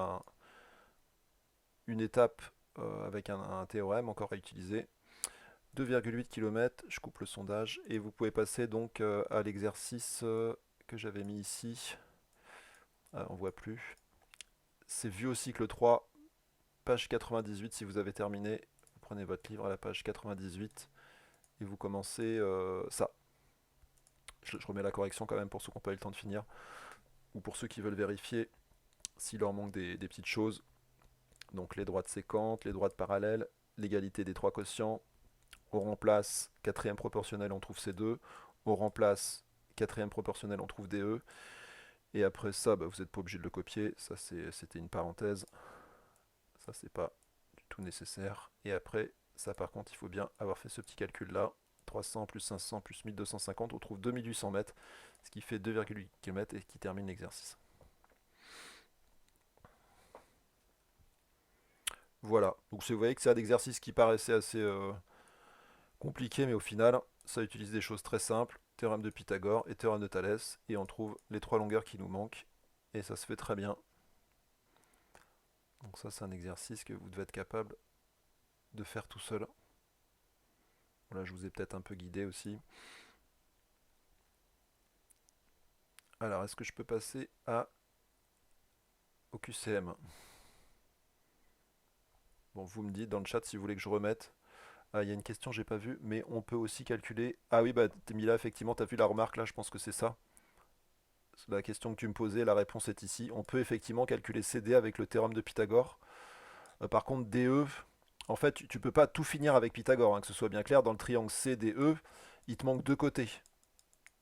une étape avec un théorème encore à utiliser. 2,8 km, je coupe le sondage, et vous pouvez passer donc à l'exercice que j'avais mis ici. On voit plus. C'est vu au cycle 3, page 98 si vous avez terminé. Vous prenez votre livre à la page 98 et vous commencez ça. Je remets la correction quand même pour ceux qui n'ont pas eu le temps de finir, ou pour ceux qui veulent vérifier s'il leur manque des petites choses. Donc les droites séquentes, les droites parallèles, l'égalité des trois quotients. On remplace quatrième proportionnel, on trouve C2. On remplace quatrième proportionnel, on trouve DE. Et après ça, bah, vous n'êtes pas obligé de le copier. Ça, c'était une parenthèse. Ça, c'est pas du tout nécessaire. Et après, ça, par contre, il faut bien avoir fait ce petit calcul-là. 300 plus 500 plus 1250, on trouve 2800 mètres, ce qui fait 2,8 km et qui termine l'exercice. Voilà. Donc, vous voyez que c'est un exercice qui paraissait assez compliqué, mais au final, ça utilise des choses très simples. Théorème de Pythagore et théorème de Thalès. Et on trouve les trois longueurs qui nous manquent. Et ça se fait très bien. Donc ça, c'est un exercice que vous devez être capable de faire tout seul. Là, je vous ai peut-être un peu guidé aussi. Alors, est-ce que je peux passer au QCM? Bon, vous me dites dans le chat si vous voulez que je remette. Ah, il y a une question, j'ai pas vu, mais on peut aussi calculer. Ah oui, bah, Mila, effectivement, tu as vu la remarque là, je pense que c'est ça. La question que tu me posais, la réponse est ici. On peut effectivement calculer CD avec le théorème de Pythagore. Par contre, DE, en fait, tu peux pas tout finir avec Pythagore, hein, que ce soit bien clair. Dans le triangle CDE, il te manque deux côtés.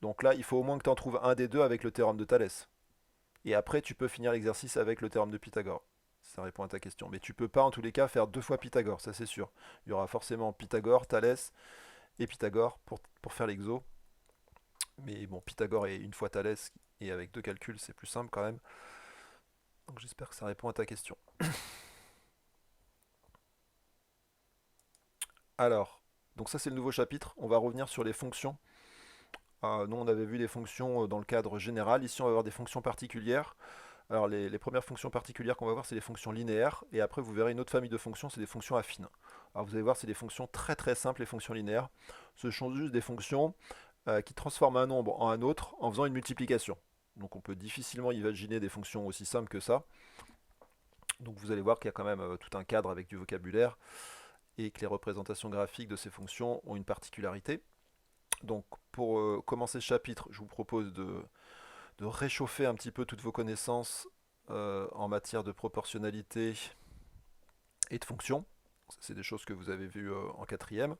Donc là, il faut au moins que tu en trouves un des deux avec le théorème de Thalès. Et après, tu peux finir l'exercice avec le théorème de Pythagore. Ça répond à ta question. Mais tu peux pas, en tous les cas, faire deux fois Pythagore, ça c'est sûr. Il y aura forcément Pythagore, Thalès et Pythagore pour faire l'exo. Mais bon, Pythagore et une fois Thalès, et avec deux calculs, c'est plus simple quand même. Donc j'espère que ça répond à ta question. Alors, donc ça c'est le nouveau chapitre. On va revenir sur les fonctions. Nous on avait vu les fonctions dans le cadre général. Ici on va avoir des fonctions particulières. Alors les premières fonctions particulières qu'on va voir, c'est les fonctions linéaires, et après vous verrez une autre famille de fonctions, c'est des fonctions affines. Alors vous allez voir, c'est des fonctions très très simples, les fonctions linéaires. Ce sont juste des fonctions qui transforment un nombre en un autre en faisant une multiplication. Donc on peut difficilement imaginer des fonctions aussi simples que ça. Donc vous allez voir qu'il y a quand même tout un cadre avec du vocabulaire, et que les représentations graphiques de ces fonctions ont une particularité. Donc pour commencer ce chapitre, je vous propose de réchauffer un petit peu toutes vos connaissances en matière de proportionnalité et de fonction. C'est des choses que vous avez vues en quatrième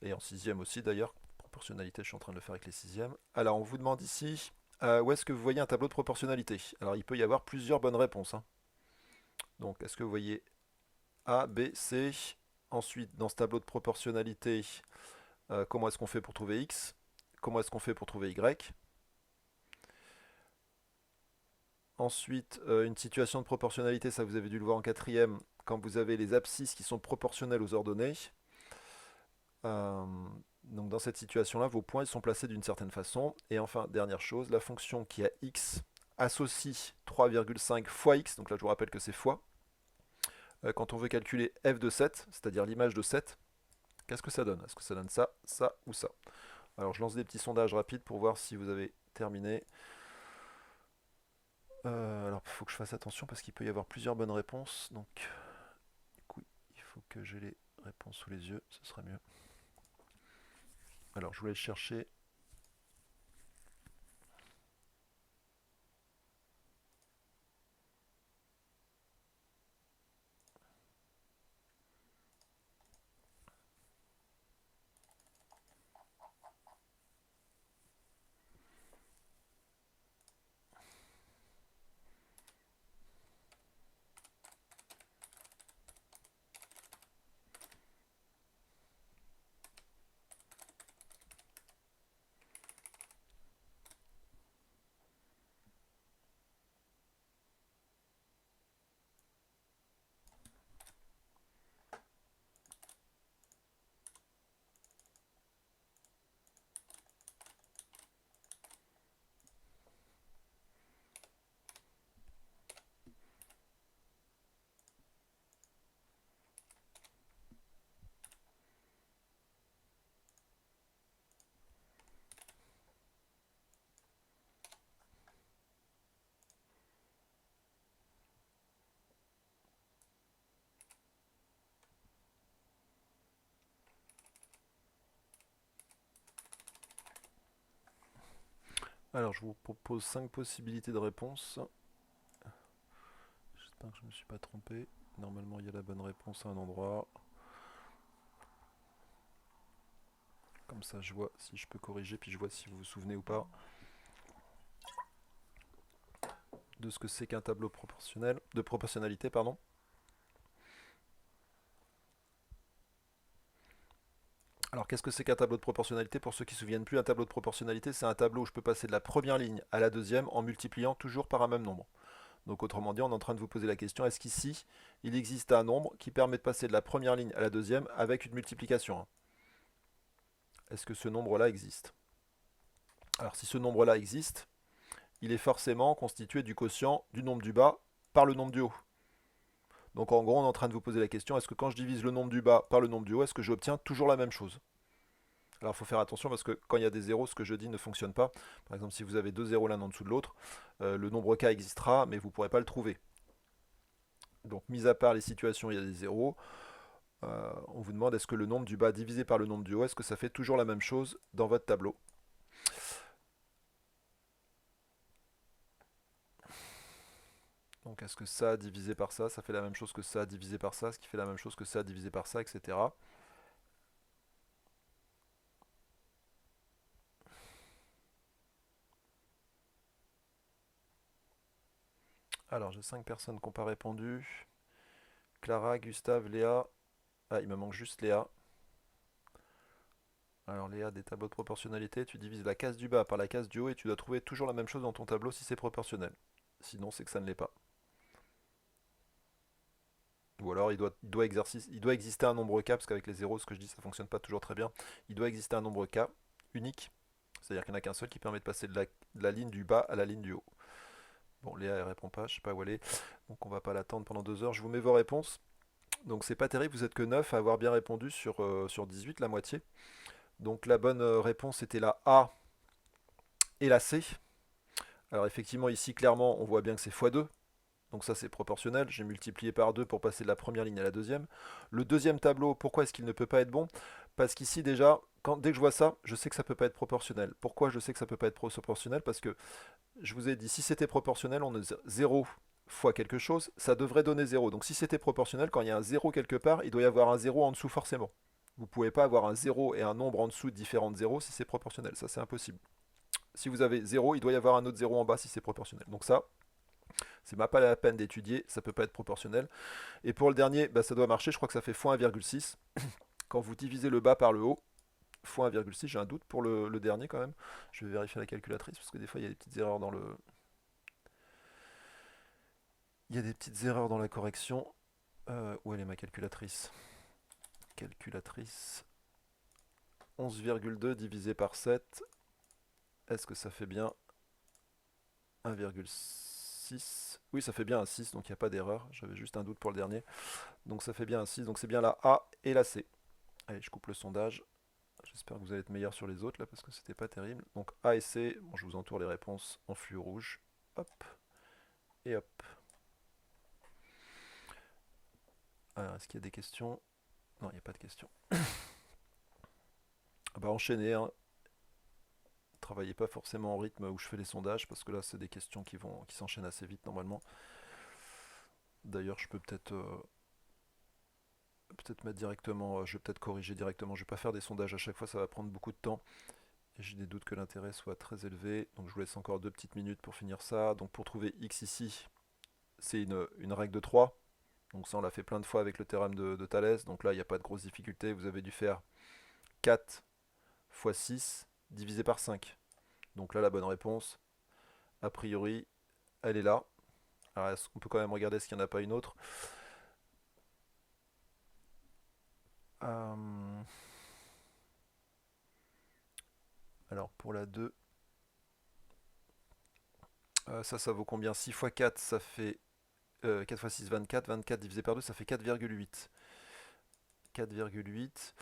et en sixième aussi d'ailleurs. Proportionnalité, je suis en train de le faire avec les sixièmes. Alors on vous demande ici où est-ce que vous voyez un tableau de proportionnalité. Alors il peut y avoir plusieurs bonnes réponses, hein. Donc est-ce que vous voyez A, B, C? Ensuite dans ce tableau de proportionnalité, comment est-ce qu'on fait pour trouver X? Comment est-ce qu'on fait pour trouver Y? Ensuite, une situation de proportionnalité, ça vous avez dû le voir en quatrième, quand vous avez les abscisses qui sont proportionnelles aux ordonnées. Euh, donc dans cette situation-là, vos points ils sont placés d'une certaine façon. Et enfin, dernière chose, la fonction qui a x associe 3,5 fois x, donc là je vous rappelle que c'est fois. Quand on veut calculer f de 7, c'est-à-dire l'image de 7, qu'est-ce que ça donne? Est-ce que ça donne ça, ça ou ça? Alors je lance des petits sondages rapides pour voir si vous avez terminé. Alors il faut que je fasse attention parce qu'il peut y avoir plusieurs bonnes réponses. Donc du coup, il faut que j'ai les réponses sous les yeux, ce sera mieux. Alors je voulais chercher. Alors, je vous propose 5 possibilités de réponse. J'espère que je ne me suis pas trompé. Normalement, il y a la bonne réponse à un endroit. Comme ça, je vois si je peux corriger, puis je vois si vous vous souvenez ou pas de ce que c'est qu'un tableau proportionnel, de proportionnalité, pardon. Alors, qu'est-ce que c'est qu'un tableau de proportionnalité? Pour ceux qui ne se souviennent plus, un tableau de proportionnalité, c'est un tableau où je peux passer de la première ligne à la deuxième en multipliant toujours par un même nombre. Donc, autrement dit, on est en train de vous poser la question, est-ce qu'ici, il existe un nombre qui permet de passer de la première ligne à la deuxième avec une multiplication, hein? Est-ce que ce nombre-là existe? Alors, si ce nombre-là existe, il est forcément constitué du quotient du nombre du bas par le nombre du haut. Donc en gros, on est en train de vous poser la question, est-ce que quand je divise le nombre du bas par le nombre du haut, est-ce que j'obtiens toujours la même chose? Alors il faut faire attention parce que quand il y a des zéros, ce que je dis ne fonctionne pas. Par exemple, si vous avez deux zéros l'un en dessous de l'autre, le nombre k existera, mais vous ne pourrez pas le trouver. Donc mis à part les situations où il y a des zéros, on vous demande est-ce que le nombre du bas divisé par le nombre du haut, est-ce que ça fait toujours la même chose dans votre tableau? Donc est-ce que ça divisé par ça fait la même chose que ça divisé par ça, ce qui fait la même chose que ça divisé par ça, etc. Alors j'ai 5 personnes qui n'ont pas répondu. Clara, Gustave, Léa. Ah, il me manque juste Léa. Alors Léa, des tableaux de proportionnalité, tu divises la case du bas par la case du haut et tu dois trouver toujours la même chose dans ton tableau si c'est proportionnel. Sinon, c'est que ça ne l'est pas. Ou alors il doit exister un nombre k, parce qu'avec les zéros, ce que je dis, ça fonctionne pas toujours très bien. Il doit exister un nombre k unique, c'est-à-dire qu'il n'y en a qu'un seul qui permet de passer de la ligne du bas à la ligne du haut. Bon, Léa, elle répond pas, je sais pas où elle est, donc on va pas l'attendre pendant 2 heures. Je vous mets vos réponses. Donc c'est pas terrible, vous êtes que 9 à avoir bien répondu sur 18, la moitié. Donc la bonne réponse était la A et la C. Alors effectivement, ici, clairement, on voit bien que c'est x2. Donc ça, c'est proportionnel. J'ai multiplié par 2 pour passer de la première ligne à la deuxième. Le deuxième tableau, pourquoi est-ce qu'il ne peut pas être bon? Parce qu'ici, déjà, dès que je vois ça, je sais que ça ne peut pas être proportionnel. Pourquoi je sais que ça ne peut pas être proportionnel? Parce que je vous ai dit, si c'était proportionnel, on a 0 fois quelque chose, ça devrait donner 0. Donc si c'était proportionnel, quand il y a un 0 quelque part, il doit y avoir un 0 en dessous forcément. Vous ne pouvez pas avoir un 0 et un nombre en dessous différent de 0 si c'est proportionnel. Ça, c'est impossible. Si vous avez 0, il doit y avoir un autre 0 en bas si c'est proportionnel. Donc ça, c'est pas la peine d'étudier, ça peut pas être proportionnel. Et pour le dernier, bah, ça doit marcher, je crois que ça fait x1,6. Quand vous divisez le bas par le haut, x1,6, j'ai un doute pour le dernier quand même. Je vais vérifier la calculatrice parce que des fois il y a des petites erreurs dans le. Il y a des petites erreurs dans la correction. Où elle est ma calculatrice? Calculatrice. 11,2 divisé par 7. Est-ce que ça fait bien 1,6? Oui, ça fait bien un 6, donc il n'y a pas d'erreur. J'avais juste un doute pour le dernier. Donc ça fait bien un 6, donc c'est bien la A et la C. Allez, je coupe le sondage. J'espère que vous allez être meilleur sur les autres là parce que c'était pas terrible. Donc A et C, bon, je vous entoure les réponses en flux rouge. Hop et hop. Alors, est-ce qu'il y a des questions? Non, il n'y a pas de questions. Bah enchaîner, hein. Travaillez pas forcément en rythme où je fais les sondages parce que là c'est des questions qui s'enchaînent assez vite normalement. D'ailleurs, je peux peut-être mettre directement, je vais peut-être corriger directement. Je vais pas faire des sondages à chaque fois, ça va prendre beaucoup de temps. Et j'ai des doutes que l'intérêt soit très élevé. Donc je vous laisse encore 2 petites minutes pour finir ça. Donc pour trouver x ici, c'est une règle de 3. Donc ça on l'a fait plein de fois avec le théorème de Thalès. Donc là il n'y a pas de grosse difficulté. Vous avez dû faire 4 fois 6 divisé par 5. Donc là la bonne réponse, a priori, elle est là. Alors on peut quand même regarder s'il n'y en a pas une autre. Euh, Alors pour la 2, ça vaut combien? 6 fois 4, ça fait 4 fois 6, 24. 24 divisé par 2, ça fait 4,8. 4,8.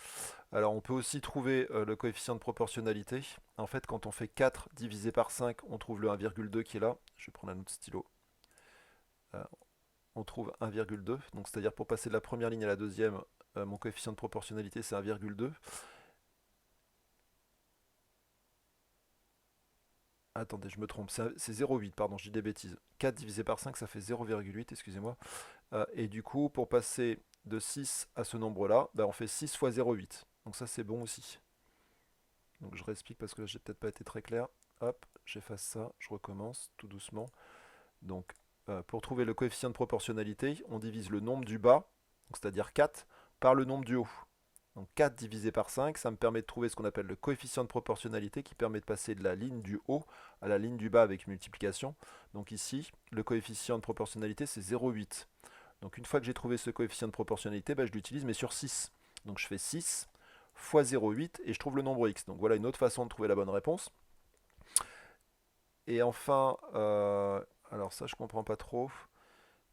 Alors on peut aussi trouver le coefficient de proportionnalité. En fait, quand on fait 4 divisé par 5, on trouve le 1,2 qui est là. Je vais prendre un autre stylo. Euh, on trouve 1,2. Donc c'est-à-dire pour passer de la première ligne à la deuxième, mon coefficient de proportionnalité c'est 1,2. Attendez, je me trompe, c'est 0,8, pardon, je dis des bêtises. 4 divisé par 5, ça fait 0,8, excusez-moi. Et du coup, pour passer de 6 à ce nombre-là, bah, on fait 6 fois 0,8. Donc ça, c'est bon aussi. Donc je réexplique parce que là, j'ai peut-être pas été très clair. Hop, j'efface ça, je recommence tout doucement. Donc, pour trouver le coefficient de proportionnalité, on divise le nombre du bas, c'est-à-dire 4, par le nombre du haut. Donc 4 divisé par 5, ça me permet de trouver ce qu'on appelle le coefficient de proportionnalité qui permet de passer de la ligne du haut à la ligne du bas avec multiplication. Donc ici, le coefficient de proportionnalité, c'est 0,8. Donc une fois que j'ai trouvé ce coefficient de proportionnalité, bah, je l'utilise mais sur 6. Donc je fais 6 fois 0,8 et je trouve le nombre x. Donc voilà une autre façon de trouver la bonne réponse. Et enfin, alors ça je comprends pas trop.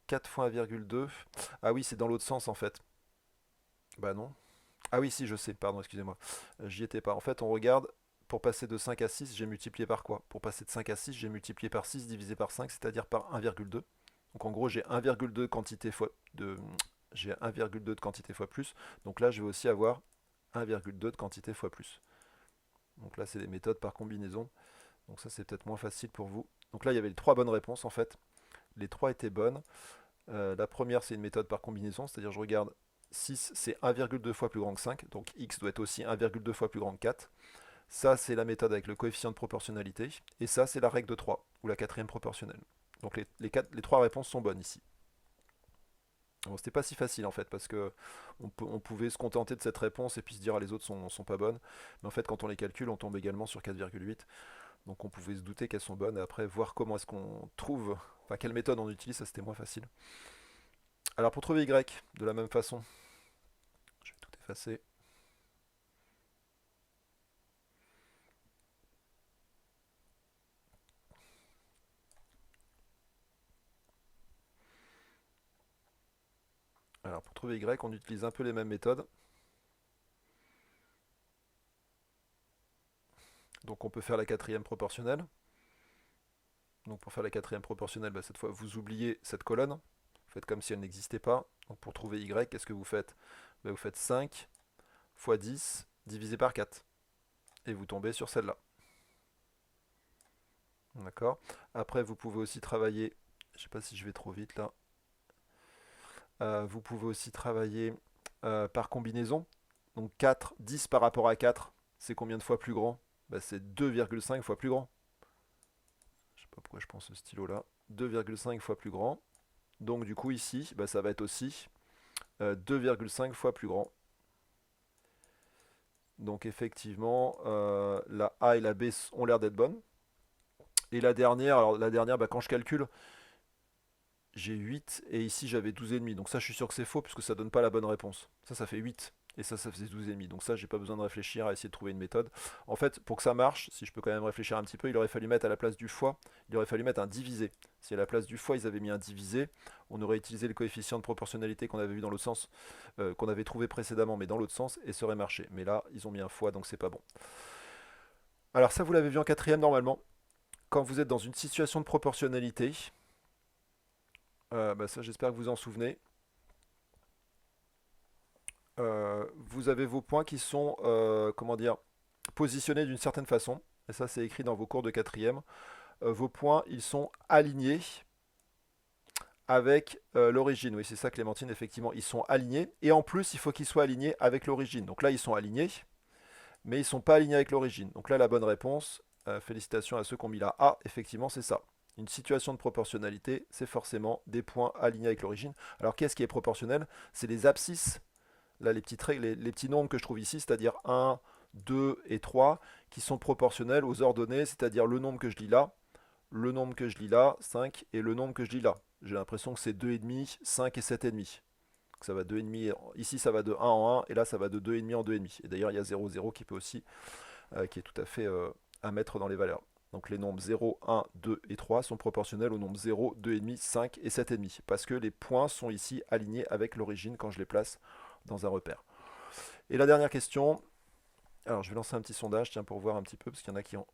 4 fois 1,2. Ah oui, c'est dans l'autre sens en fait. Bah non. Ah oui, si, je sais, pardon, excusez-moi. J'y étais pas. En fait, on regarde, pour passer de 5 à 6, j'ai multiplié par quoi? Pour passer de 5 à 6, j'ai multiplié par 6 divisé par 5, c'est-à-dire par 1,2. Donc en gros, j'ai 1,2 quantité fois de j'ai 1,2 de quantité fois plus. Donc là, je vais aussi avoir 1,2 de quantité fois plus. Donc là, c'est des méthodes par combinaison. Donc ça, c'est peut-être moins facile pour vous. Donc là, il y avait les trois bonnes réponses en fait. Les trois étaient bonnes. La première, c'est une méthode par combinaison, c'est-à-dire je regarde 6, c'est 1,2 fois plus grand que 5, donc x doit être aussi 1,2 fois plus grand que 4. Ça, c'est la méthode avec le coefficient de proportionnalité. Et ça, c'est la règle de 3, ou la quatrième proportionnelle. Donc les trois réponses sont bonnes ici. Bon, c'était pas si facile en fait, parce que on pouvait se contenter de cette réponse et puis se dire ah, les autres sont pas bonnes. Mais en fait, quand on les calcule, on tombe également sur 4,8. Donc on pouvait se douter qu'elles sont bonnes et après voir comment est-ce qu'on trouve, enfin quelle méthode on utilise, ça c'était moins facile. Alors pour trouver y, de la même façon, je vais tout effacer. Alors pour trouver y, on utilise un peu les mêmes méthodes. Donc on peut faire la quatrième proportionnelle. Donc pour faire la quatrième proportionnelle, bah, cette fois vous oubliez cette colonne. Vous faites comme si elle n'existait pas. Donc pour trouver y, qu'est-ce que vous faites? Bah, vous faites 5 fois 10 divisé par 4. Et vous tombez sur celle-là. D'accord. Après vous pouvez aussi travailler, je ne sais pas si je vais trop vite là. Vous pouvez aussi travailler par combinaison. Donc 4, 10 par rapport à 4, c'est combien de fois plus grand? Bah, c'est 2,5 fois plus grand. Je sais pas pourquoi je prends ce stylo là. 2,5 fois plus grand. Donc du coup ici, bah, ça va être aussi 2,5 fois plus grand. Donc effectivement, la A et la B ont l'air d'être bonnes. Et la dernière, alors la dernière, bah, quand je calcule, j'ai 8 et ici j'avais 12,5. Donc ça je suis sûr que c'est faux puisque ça donne pas la bonne réponse. Ça fait 8. Et ça faisait 12,5. Donc ça, j'ai pas besoin de réfléchir à essayer de trouver une méthode. En fait, pour que ça marche, si je peux quand même réfléchir un petit peu, il aurait fallu mettre à la place du fois, il aurait fallu mettre un divisé. Si à la place du fois, ils avaient mis un divisé, on aurait utilisé le coefficient de proportionnalité qu'on avait vu dans l'autre sens, qu'on avait trouvé précédemment, mais dans l'autre sens, et ça aurait marché. Mais là, ils ont mis un fois, donc c'est pas bon. Alors ça, vous l'avez vu en quatrième normalement. Quand vous êtes dans une situation de proportionnalité, bah ça j'espère que vous en souvenez, vous avez vos points qui sont, comment dire, positionnés d'une certaine façon. Et ça, c'est écrit dans vos cours de quatrième. Vos points, ils sont alignés avec l'origine. Oui, c'est ça, Clémentine, effectivement, ils sont alignés. Et en plus, il faut qu'ils soient alignés avec l'origine. Donc là, ils sont alignés, mais ils ne sont pas alignés avec l'origine. Donc là, la bonne réponse, félicitations à ceux qui ont mis la A, effectivement, c'est ça. Une situation de proportionnalité, c'est forcément des points alignés avec l'origine. Alors, qu'est-ce qui est proportionnel? C'est les abscisses. Là, les petits nombres que je trouve ici, c'est-à-dire 1, 2 et 3, qui sont proportionnels aux ordonnées, c'est-à-dire le nombre que je lis là, le nombre que je lis là, 5, et le nombre que je lis là. J'ai l'impression que c'est 2,5, 5 et 7,5. Ça va 2,5, ici ça va de 1 en 1, et là ça va de 2,5 en 2,5. Et d'ailleurs il y a 0, 0 qui peut aussi, qui est tout à fait à mettre dans les valeurs. Donc les nombres 0, 1, 2 et 3 sont proportionnels aux nombres 0, 2,5, 5 et 7,5. Parce que les points sont ici alignés avec l'origine quand je les place dans un repère. Et la dernière question, alors je vais lancer un petit sondage, tiens, pour voir un petit peu, parce qu'il y en a qui ont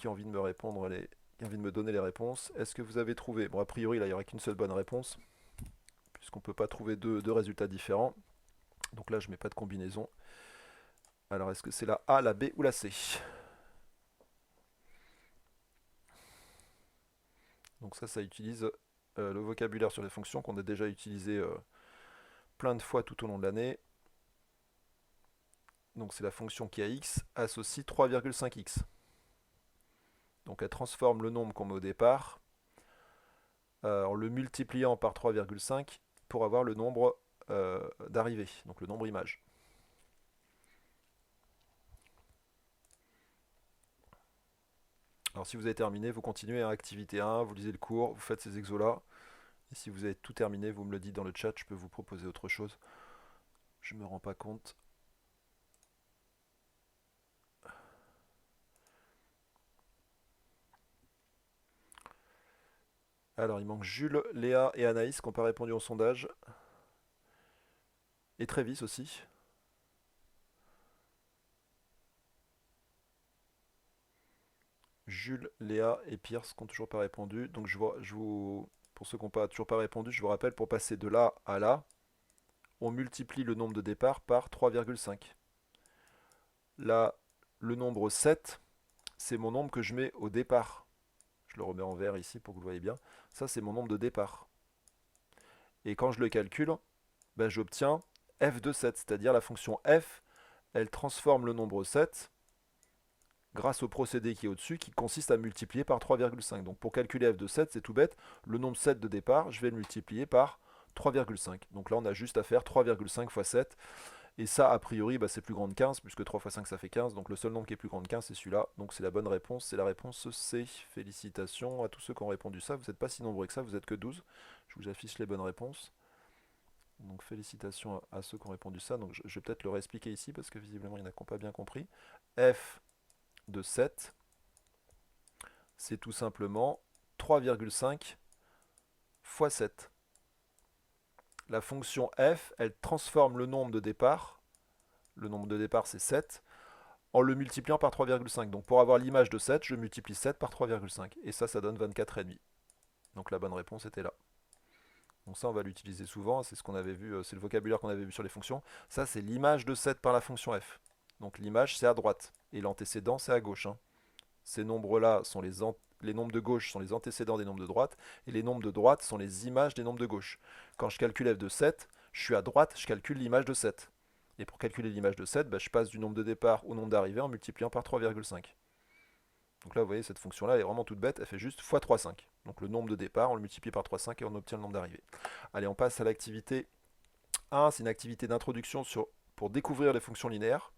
envie de me répondre, qui ont envie de me donner les réponses. Est-ce que vous avez trouvé, bon a priori là il n'y aurait qu'une seule bonne réponse, puisqu'on ne peut pas trouver deux résultats différents. Donc là je ne mets pas de combinaison. Alors est-ce que c'est la A, la B ou la C? Donc ça utilise le vocabulaire sur les fonctions qu'on a déjà utilisé plein de fois tout au long de l'année. Donc c'est la fonction qui a x associe 3,5x. Donc elle transforme le nombre qu'on met au départ en le multipliant par 3,5 pour avoir le nombre d'arrivée, donc le nombre image. Alors si vous avez terminé, vous continuez à activité 1, vous lisez le cours, vous faites ces exos-là. Et si vous avez tout terminé, vous me le dites dans le chat, je peux vous proposer autre chose. Je ne me rends pas compte. Alors il manque Jules, Léa et Anaïs qui n'ont pas répondu au sondage. Et Trévis aussi. Jules, Léa et Pierce qui n'ont toujours pas répondu. Donc pour ceux qui n'ont toujours pas répondu, je vous rappelle, pour passer de là à là, on multiplie le nombre de départ par 3,5. Là, le nombre 7, c'est mon nombre que je mets au départ. Je le remets en vert ici pour que vous le voyez bien. Ça, c'est mon nombre de départ. Et quand je le calcule, ben, j'obtiens f de 7, c'est-à-dire la fonction f, elle transforme le nombre 7 grâce au procédé qui est au-dessus, qui consiste à multiplier par 3,5. Donc pour calculer f de 7, c'est tout bête, le nombre 7 de départ, je vais le multiplier par 3,5. Donc là, on a juste à faire 3,5 fois 7. Et ça, a priori, bah, c'est plus grand de 15, puisque 3 fois 5, ça fait 15. Donc le seul nombre qui est plus grand de 15, c'est celui-là. Donc c'est la bonne réponse, c'est la réponse C. Félicitations à tous ceux qui ont répondu ça. Vous n'êtes pas si nombreux que ça, vous n'êtes que 12. Je vous affiche les bonnes réponses. Donc félicitations à ceux qui ont répondu ça. Donc je vais peut-être le réexpliquer ici, parce que visiblement, il y en a qui n'ont pas bien compris. F de 7, c'est tout simplement 3,5 fois 7. La fonction f, elle transforme le nombre de départ, le nombre de départ c'est 7, en le multipliant par 3,5. Donc pour avoir l'image de 7, je multiplie 7 par 3,5. Et ça donne 24,5. Donc la bonne réponse était là. Donc ça, on va l'utiliser souvent, c'est ce qu'on avait vu, c'est le vocabulaire qu'on avait vu sur les fonctions. Ça, c'est l'image de 7 par la fonction f. Donc l'image, c'est à droite, et l'antécédent, c'est à gauche. Hein. Ces nombres-là sont les nombres de gauche sont les antécédents des nombres de droite, et les nombres de droite sont les images des nombres de gauche. Quand je calcule f de 7, je suis à droite, je calcule l'image de 7. Et pour calculer l'image de 7, bah, je passe du nombre de départ au nombre d'arrivée en multipliant par 3,5. Donc là, vous voyez, cette fonction-là est vraiment toute bête, elle fait juste x 3,5. Donc le nombre de départ, on le multiplie par 3,5 et on obtient le nombre d'arrivées. Allez, on passe à l'activité 1, c'est une activité d'introduction pour découvrir les fonctions linéaires.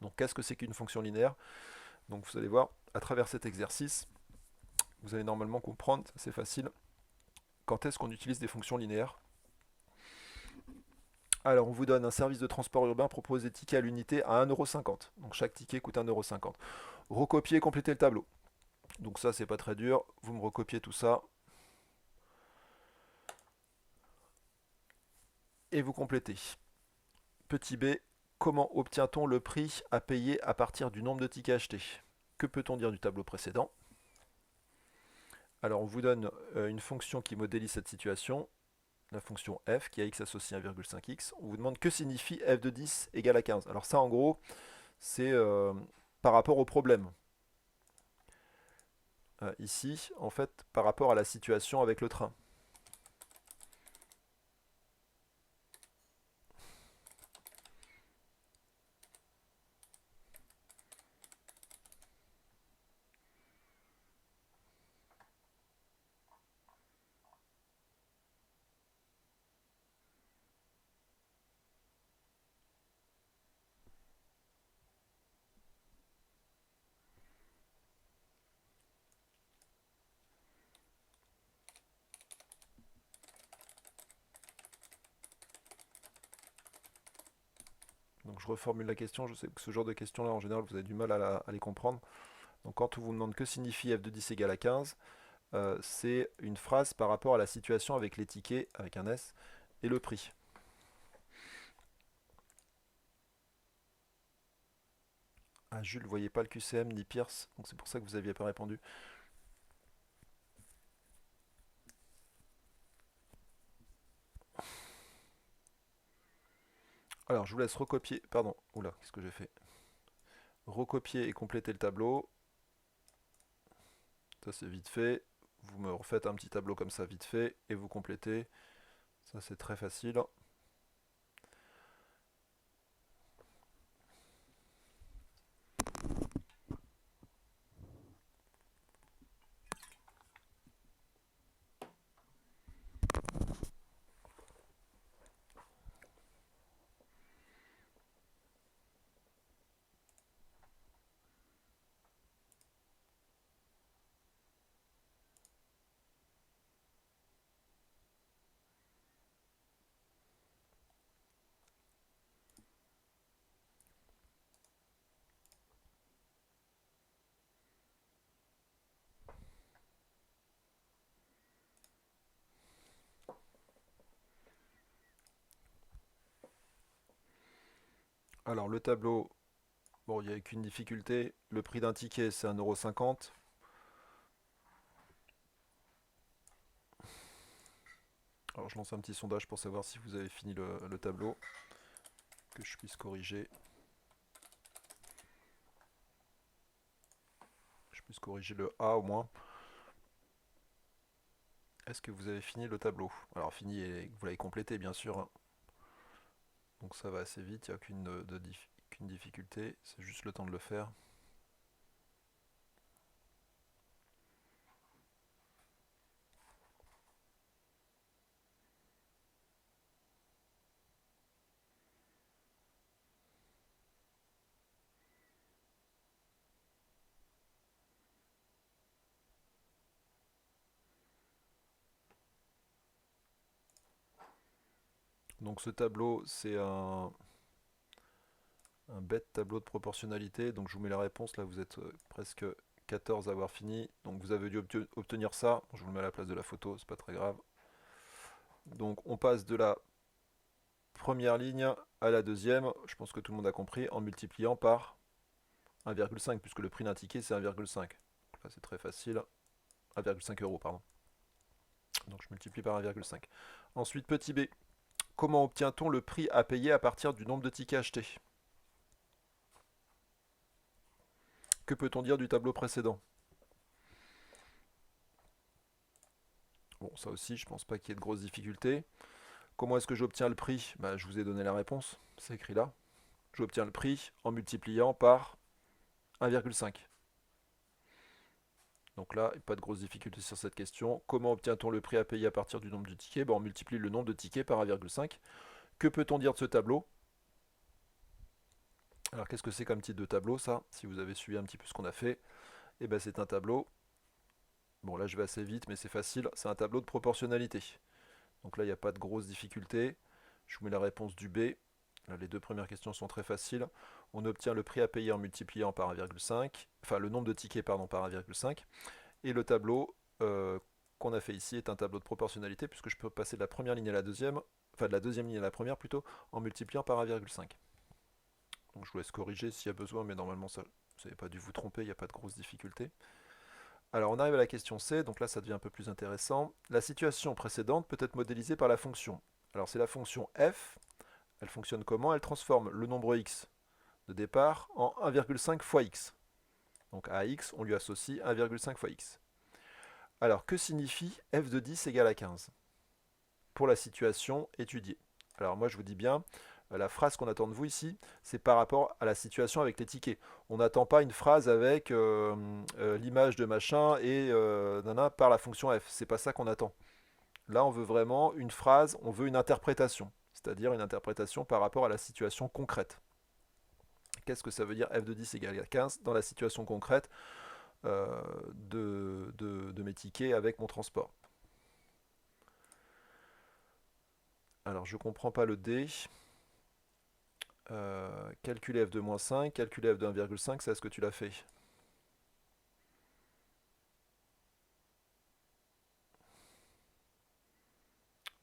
Donc qu'est-ce que c'est qu'une fonction linéaire? Donc vous allez voir, à travers cet exercice, vous allez normalement comprendre, c'est facile, quand est-ce qu'on utilise des fonctions linéaires. Alors on vous donne un service de transport urbain, propose des tickets à l'unité à 1,50 €. Donc chaque ticket coûte 1,50 €. Recopier et compléter le tableau. Donc ça c'est pas très dur, vous me recopiez tout ça. Et vous complétez. Petit b, comment obtient-on le prix à payer à partir du nombre de tickets achetés? Que peut-on dire du tableau précédent? Alors on vous donne une fonction qui modélise cette situation, la fonction f qui a x associé à 1,5x. On vous demande que signifie f de 10 égale à 15. Alors ça en gros, c'est par rapport au problème. Ici, en fait, par rapport à la situation avec le train. Donc je reformule la question, je sais que ce genre de questions-là, en général, vous avez du mal à les comprendre. Donc quand on vous demande que signifie f de 10 égale à 15, c'est une phrase par rapport à la situation avec les tickets, avec un S, et le prix. Ah, Jules, vous voyez pas le QCM ni Pierce, donc c'est pour ça que vous n'aviez pas répondu. Alors, je vous laisse recopier, pardon, oula, qu'est-ce que j'ai fait? Recopier et compléter le tableau. Ça, c'est vite fait. vous me refaites un petit tableau comme ça vite fait et vous complétez. Ça c'est très facile. Alors le tableau, bon, il n'y a qu'une difficulté. Le prix d'un ticket, c'est 1,50 €. Alors je lance un petit sondage pour savoir si vous avez fini le tableau, que je puisse corriger. Je puisse corriger le A au moins. Est-ce que vous avez fini le tableau? Alors fini et vous l'avez complété bien sûr, hein. Donc ça va assez vite, il n'y a qu'une difficulté, c'est juste le temps de le faire. Donc ce tableau, c'est un bête tableau de proportionnalité. Donc je vous mets la réponse, là vous êtes presque 14 à avoir fini. Donc vous avez dû obtenir ça. Je vous le mets à la place de la photo, c'est pas très grave. Donc on passe de la première ligne à la deuxième, je pense que tout le monde a compris, en multipliant par 1,5, puisque le prix d'un ticket c'est 1,5. Là c'est très facile. 1,5 €, pardon. Donc je multiplie par 1,5. Ensuite, petit b. Comment obtient-on le prix à payer à partir du nombre de tickets achetés? Que peut-on dire du tableau précédent? Bon, ça aussi, je pense pas qu'il y ait de grosses difficultés. Comment est-ce que j'obtiens le prix? Bah, je vous ai donné la réponse, c'est écrit là. J'obtiens le prix en multipliant par 1,5. Donc là, pas de grosses difficultés sur cette question. Comment obtient-on le prix à payer à partir du nombre de tickets? On multiplie le nombre de tickets par 1,5. Que peut-on dire de ce tableau? Alors qu'est-ce que c'est comme type de tableau ça? Si vous avez suivi un petit peu ce qu'on a fait, eh ben, c'est un tableau. Bon là je vais assez vite mais c'est facile, c'est un tableau de proportionnalité. Donc là il n'y a pas de grosses difficultés. Je vous mets la réponse du B. Là, les deux premières questions sont très faciles. On obtient le prix à payer en multipliant par 1,5, enfin le nombre de tickets pardon, par 1,5. Et le tableau qu'on a fait ici est un tableau de proportionnalité puisque je peux passer de la première ligne à la deuxième, enfin de la deuxième ligne à la première plutôt, en multipliant par 1,5. Donc je vous laisse corriger s'il y a besoin, mais normalement ça, vous n'avez pas dû vous tromper, il n'y a pas de grosses difficultés. Alors on arrive à la question C, donc là ça devient un peu plus intéressant. La situation précédente peut être modélisée par la fonction. Alors c'est la fonction f, elle fonctionne comment? Elle transforme le nombre x de départ en 1,5 fois x. Donc à x, on lui associe 1,5 fois x. Alors que signifie f de 10 égale à 15 pour la situation étudiée? Alors moi je vous dis bien, la phrase qu'on attend de vous ici, c'est par rapport à la situation avec les tickets. On n'attend pas une phrase avec l'image de machin et nana par la fonction f. C'est pas ça qu'on attend. Là, on veut vraiment une phrase, on veut une interprétation, c'est-à-dire une interprétation par rapport à la situation concrète. Qu'est-ce que ça veut dire f de 10 égale à 15 dans la situation concrète de mes tickets avec mon transport? Alors, je ne comprends pas le D. Calculer f de moins 5, calculer f de 1,5, c'est ce que tu l'as fait.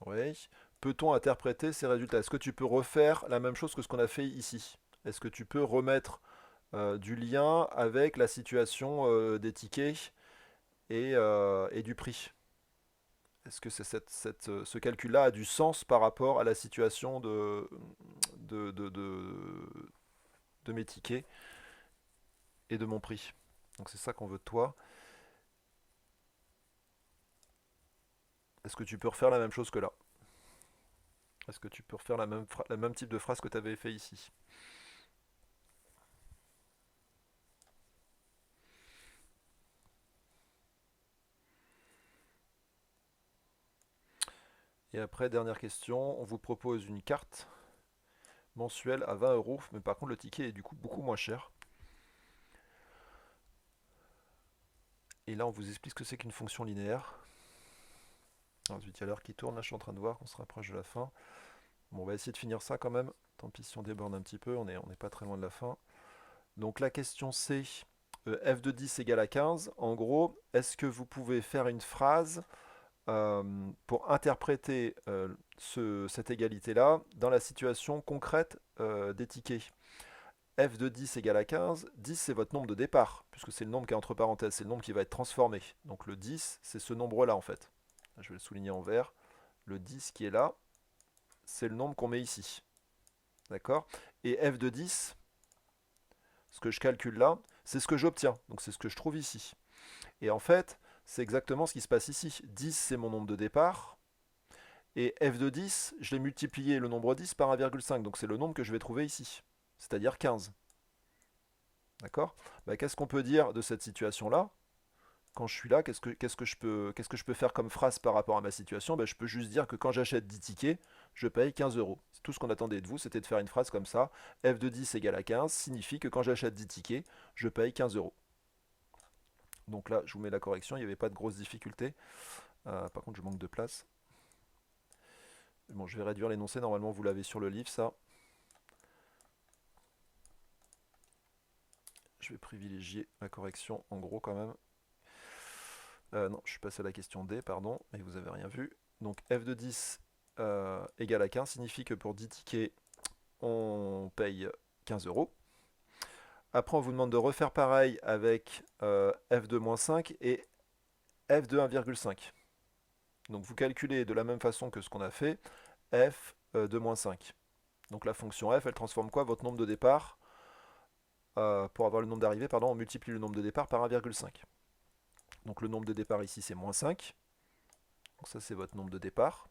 Oui. Peut-on interpréter ces résultats? Est-ce que tu peux refaire la même chose que ce qu'on a fait ici? Est-ce que tu peux remettre du lien avec la situation des tickets et du prix? Est-ce que ce calcul-là a du sens par rapport à la situation de, de, de- de mes tickets et de mon prix? Donc c'est ça qu'on veut de toi. Est-ce que tu peux refaire la même chose que là? Est-ce que tu peux refaire la même type de phrase que tu avais fait ici? Et après, dernière question, on vous propose une carte mensuelle à 20 euros, mais par contre le ticket est du coup beaucoup moins cher. Et là, on vous explique ce que c'est qu'une fonction linéaire. Ensuite, il y a l'heure qui tourne, là je suis en train de voir qu'on se rapproche de la fin. Bon, on va essayer de finir ça quand même. Tant pis si on déborde un petit peu, on n'est pas très loin de la fin. Donc la question c'est f de 10 égale à 15. En gros, est-ce que vous pouvez faire une phrase pour interpréter cette égalité-là dans la situation concrète des tickets? F de 10 égale à 15. 10 c'est votre nombre de départ, puisque c'est le nombre qui est entre parenthèses, c'est le nombre qui va être transformé. Donc le 10 c'est ce nombre-là en fait. Je vais le souligner en vert. Le 10 qui est là, c'est le nombre qu'on met ici. D'accord? Et f de 10, ce que je calcule là, c'est ce que j'obtiens. Donc c'est ce que je trouve ici. Et en fait, c'est exactement ce qui se passe ici. 10, c'est mon nombre de départ. Et f de 10, je l'ai multiplié le nombre 10 par 1,5. Donc c'est le nombre que je vais trouver ici. C'est-à-dire 15. D'accord? Bah, qu'est-ce qu'on peut dire de cette situation-là? Quand je suis là, qu'est-ce que je peux faire comme phrase par rapport à ma situation? Bah, je peux juste dire que quand j'achète 10 tickets, je paye 15 euros. C'est tout ce qu'on attendait de vous, c'était de faire une phrase comme ça. F de 10 égale à 15 signifie que quand j'achète 10 tickets, je paye 15 euros. Donc là, je vous mets la correction, il n'y avait pas de grosses difficultés. Par contre, je manque de place. Bon, je vais réduire l'énoncé, normalement vous l'avez sur le livre, ça. Je vais privilégier la correction en gros quand même. Non, je suis passé à la question D, pardon, mais vous n'avez rien vu. Donc f de 10 égale à 15 signifie que pour 10 tickets, on paye 15 euros. Après, on vous demande de refaire pareil avec f de moins 5 et f de 1,5. Donc vous calculez de la même façon que ce qu'on a fait, f de moins 5. Donc la fonction f, elle transforme quoi? Votre nombre de départ. Pour avoir le nombre d'arrivées, pardon, on multiplie le nombre de départ par 1,5. Donc le nombre de départ ici, c'est moins 5. Donc ça, c'est votre nombre de départ.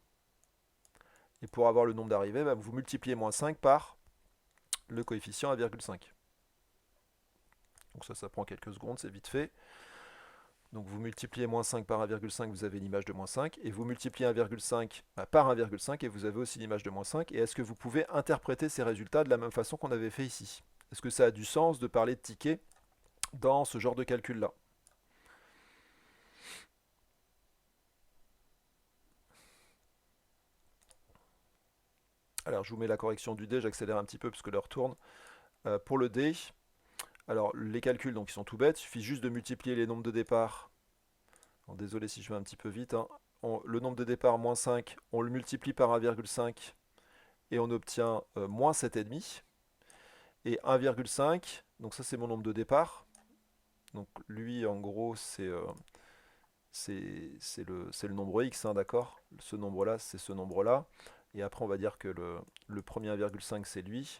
Et pour avoir le nombre d'arrivées, bah, vous multipliez moins 5 par le coefficient 1,5. Donc ça prend quelques secondes, c'est vite fait. Donc vous multipliez moins 5 par 1,5, vous avez l'image de moins 5. Et vous multipliez 1,5 par 1,5 et vous avez aussi l'image de moins 5. Et est-ce que vous pouvez interpréter ces résultats de la même façon qu'on avait fait ici? Est-ce que ça a du sens de parler de tickets dans ce genre de calcul-là? Alors je vous mets la correction du D, j'accélère un petit peu parce que l'heure tourne. Pour le D, alors les calculs donc ils sont tout bêtes, il suffit juste de multiplier les nombres de départ. Bon, désolé si je vais un petit peu vite. Hein. Le nombre de départ moins 5, on le multiplie par 1,5 et on obtient moins 7,5. Et 1,5, donc ça c'est mon nombre de départ. Donc lui en gros c'est le nombre x, hein, d'accord? Ce nombre-là c'est ce nombre-là. Et après on va dire que le premier 1,5 c'est lui.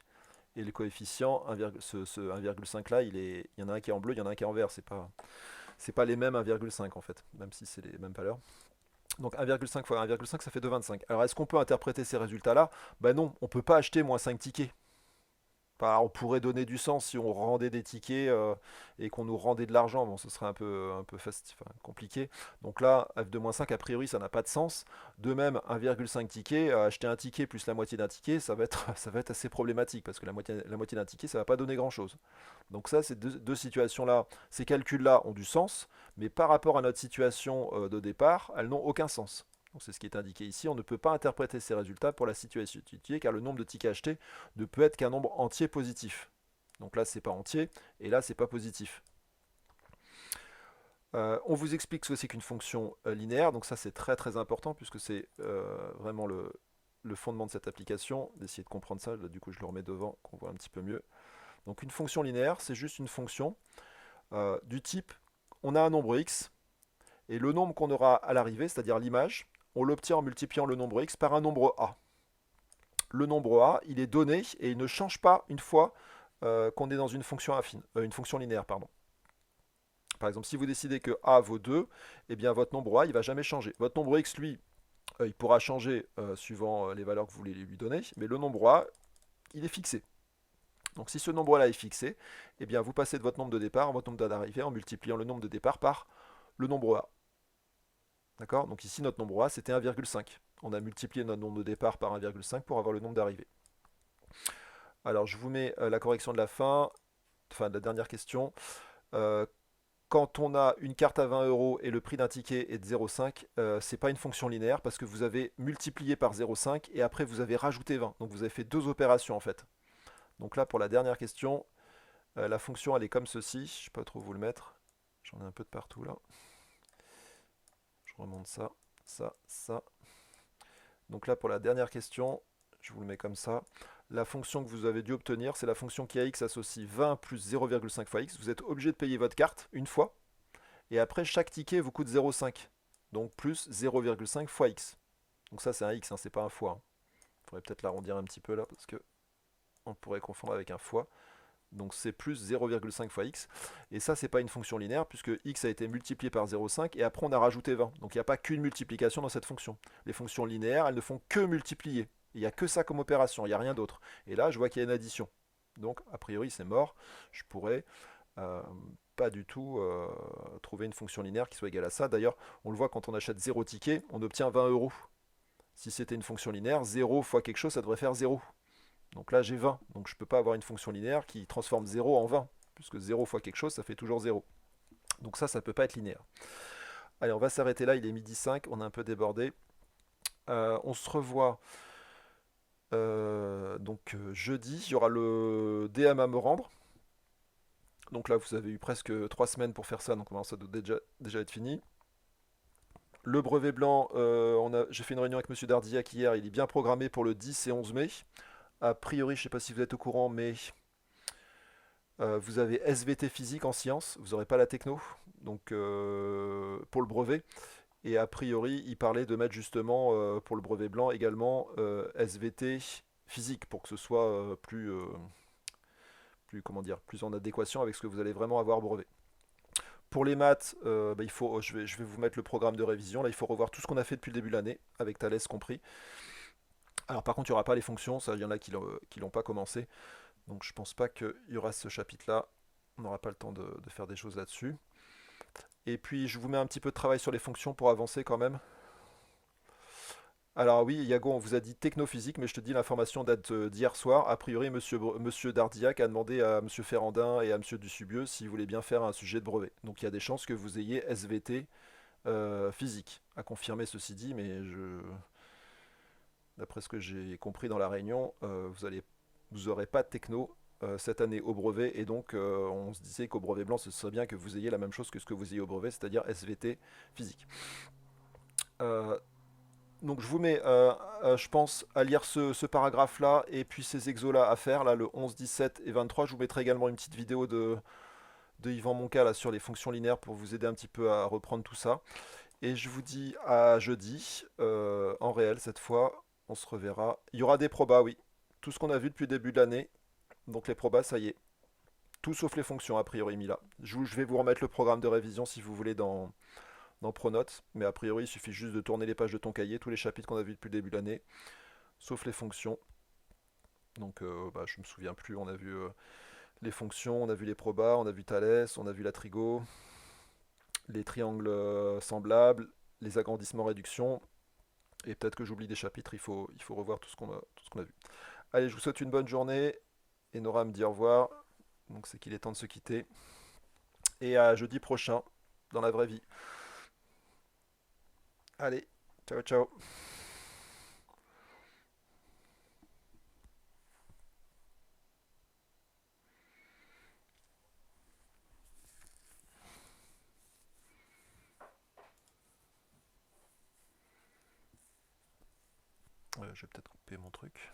Et le coefficient, ce 1,5 là, il y en a un qui est en bleu, il y en a un qui est en vert. C'est pas les mêmes 1,5 en fait, même si c'est les mêmes valeurs. Donc 1,5 fois 1,5 ça fait 2,25. Alors est-ce qu'on peut interpréter ces résultats-là? Ben non, on ne peut pas acheter moins 5 tickets. Enfin, on pourrait donner du sens si on rendait des tickets et qu'on nous rendait de l'argent. Bon, ce serait un peu compliqué. Donc là, f de 5, a priori, ça n'a pas de sens. De même, 1,5 ticket, acheter un ticket plus la moitié d'un ticket, ça va être, ça va être assez problématique parce que la moitié d'un ticket, ça ne va pas donner grand-chose. Donc ça, ces deux situations-là, ces calculs-là ont du sens, mais par rapport à notre situation de départ, elles n'ont aucun sens. C'est ce qui est indiqué ici. On ne peut pas interpréter ces résultats pour la situation étudiée car le nombre de tickets achetés ne peut être qu'un nombre entier positif. Donc là, c'est pas entier et là, c'est pas positif. On vous explique ce que c'est qu'une fonction linéaire. Donc ça, c'est très très important puisque c'est vraiment le fondement de cette application. D'essayer de comprendre ça. Là, du coup, je le remets devant, qu'on voit un petit peu mieux. Donc une fonction linéaire, c'est juste une fonction du type, on a un nombre x et le nombre qu'on aura à l'arrivée, c'est-à-dire l'image, on l'obtient en multipliant le nombre x par un nombre a. Le nombre a, il est donné et il ne change pas une fois qu'on est dans une fonction affine, une fonction linéaire, pardon. Par exemple, si vous décidez que a vaut 2, eh bien votre nombre a, il ne va jamais changer. Votre nombre x, lui, Il pourra changer suivant les valeurs que vous voulez lui donner, mais le nombre A, il est fixé. Donc si ce nombre-là est fixé, eh bien vous passez de votre nombre de départ à votre nombre d'arrivée en multipliant le nombre de départ par le nombre A. D'accord? Donc ici, notre nombre A, c'était 1,5. On a multiplié notre nombre de départ par 1,5 pour avoir le nombre d'arrivées. Alors, je vous mets la correction de la fin, enfin de la dernière question. Euh, Quand on a une carte à 20 euros et le prix d'un ticket est de 0,5, c'est pas une fonction linéaire parce que vous avez multiplié par 0,5 et après vous avez rajouté 20. Donc vous avez fait deux opérations en fait. Donc là, pour la dernière question, la fonction elle est comme ceci. Je ne sais pas trop vous le mettre. J'en ai un peu de partout là. Je remonte ça, ça, ça. Donc là, pour la dernière question, je vous le mets comme ça. La fonction que vous avez dû obtenir, c'est la fonction qui à x associe 20 plus 0,5 fois x. Vous êtes obligé de payer votre carte une fois. Et après, chaque ticket vous coûte 0,5. Donc plus 0,5 fois x. Donc ça, c'est un x, hein, c'est pas un fois. Il faudrait peut-être l'arrondir un petit peu là, parce que on pourrait confondre avec un fois. Donc c'est plus 0,5 fois x. Et ça, c'est pas une fonction linéaire, puisque x a été multiplié par 0,5, et après on a rajouté 20. Donc il n'y a pas qu'une multiplication dans cette fonction. Les fonctions linéaires, elles ne font que multiplier. Il n'y a que ça comme opération, il n'y a rien d'autre. Et là, je vois qu'il y a une addition. Donc, a priori, c'est mort. Je pourrais euh, pas du tout trouver une fonction linéaire qui soit égale à ça. D'ailleurs, on le voit quand on achète 0 ticket, on obtient 20 euros. Si c'était une fonction linéaire, 0 fois quelque chose, ça devrait faire 0. Donc là, j'ai 20. Donc je ne peux pas avoir une fonction linéaire qui transforme 0 en 20. Puisque 0 fois quelque chose, ça fait toujours 0. Donc ça ne peut pas être linéaire. Allez, on va s'arrêter là. Il est midi 5. On a un peu débordé. On se revoit jeudi. Il y aura le DM à me rendre. Donc là, vous avez eu presque 3 semaines pour faire ça. Donc ça doit déjà être fini. Le brevet blanc, j'ai fait une réunion avec M. Dardillac hier. Il est bien programmé pour le 10 et 11 mai. A priori, je ne sais pas si vous êtes au courant, mais vous avez SVT physique en sciences, vous n'aurez pas la techno, donc pour le brevet. Et a priori, il parlait de mettre justement pour le brevet blanc également SVT physique pour que ce soit comment dire, plus en adéquation avec ce que vous allez vraiment avoir au brevet. Pour les maths, je vais vous mettre le programme de révision. Là, il faut revoir tout ce qu'on a fait depuis le début de l'année, avec Thalès compris. Alors par contre, il n'y aura pas les fonctions, ça, il y en a qui l'ont pas commencé. Donc je pense pas qu'il y aura ce chapitre-là. On n'aura pas le temps de faire des choses là-dessus. Et puis je vous mets un petit peu de travail sur les fonctions pour avancer quand même. Alors oui, Yago, on vous a dit technophysique, mais je te dis l'information date d'hier soir. A priori, monsieur Dardillac a demandé à monsieur Ferrandin et à monsieur Dussubieux s'ils voulaient bien faire un sujet de brevet. Donc il y a des chances que vous ayez SVT physique. À confirmer ceci dit, mais d'après ce que j'ai compris dans la réunion, vous n'aurez pas de techno cette année au brevet, et donc on se disait qu'au brevet blanc, ce serait bien que vous ayez la même chose que ce que vous ayez au brevet, c'est-à-dire SVT physique. Euh, donc je vous mets, je pense, à lire ce paragraphe-là, et puis ces exos-là à faire, là, le 11, 17 et 23. Je vous mettrai également une petite vidéo de Yvan Monca là, sur les fonctions linéaires pour vous aider un petit peu à reprendre tout ça. Et je vous dis à jeudi, en réel cette fois, on se reverra. Il y aura des probas, oui. Tout ce qu'on a vu depuis le début de l'année. Donc les probas, ça y est. Tout sauf les fonctions, a priori, mis là. Je vais vous remettre le programme de révision si vous voulez dans Pronote. Mais a priori, il suffit juste de tourner les pages de ton cahier, tous les chapitres qu'on a vus depuis le début de l'année. Sauf les fonctions. Donc je me souviens plus, on a vu les fonctions, on a vu les probas, on a vu Thalès, on a vu la trigo, les triangles semblables, les agrandissements réductions. Et peut-être que j'oublie des chapitres, il faut revoir tout ce qu'on a vu. Allez, je vous souhaite une bonne journée. Et Nora me dit au revoir. Donc c'est qu'il est temps de se quitter. Et à jeudi prochain, dans la vraie vie. Allez, ciao ciao. Je vais peut-être couper mon truc.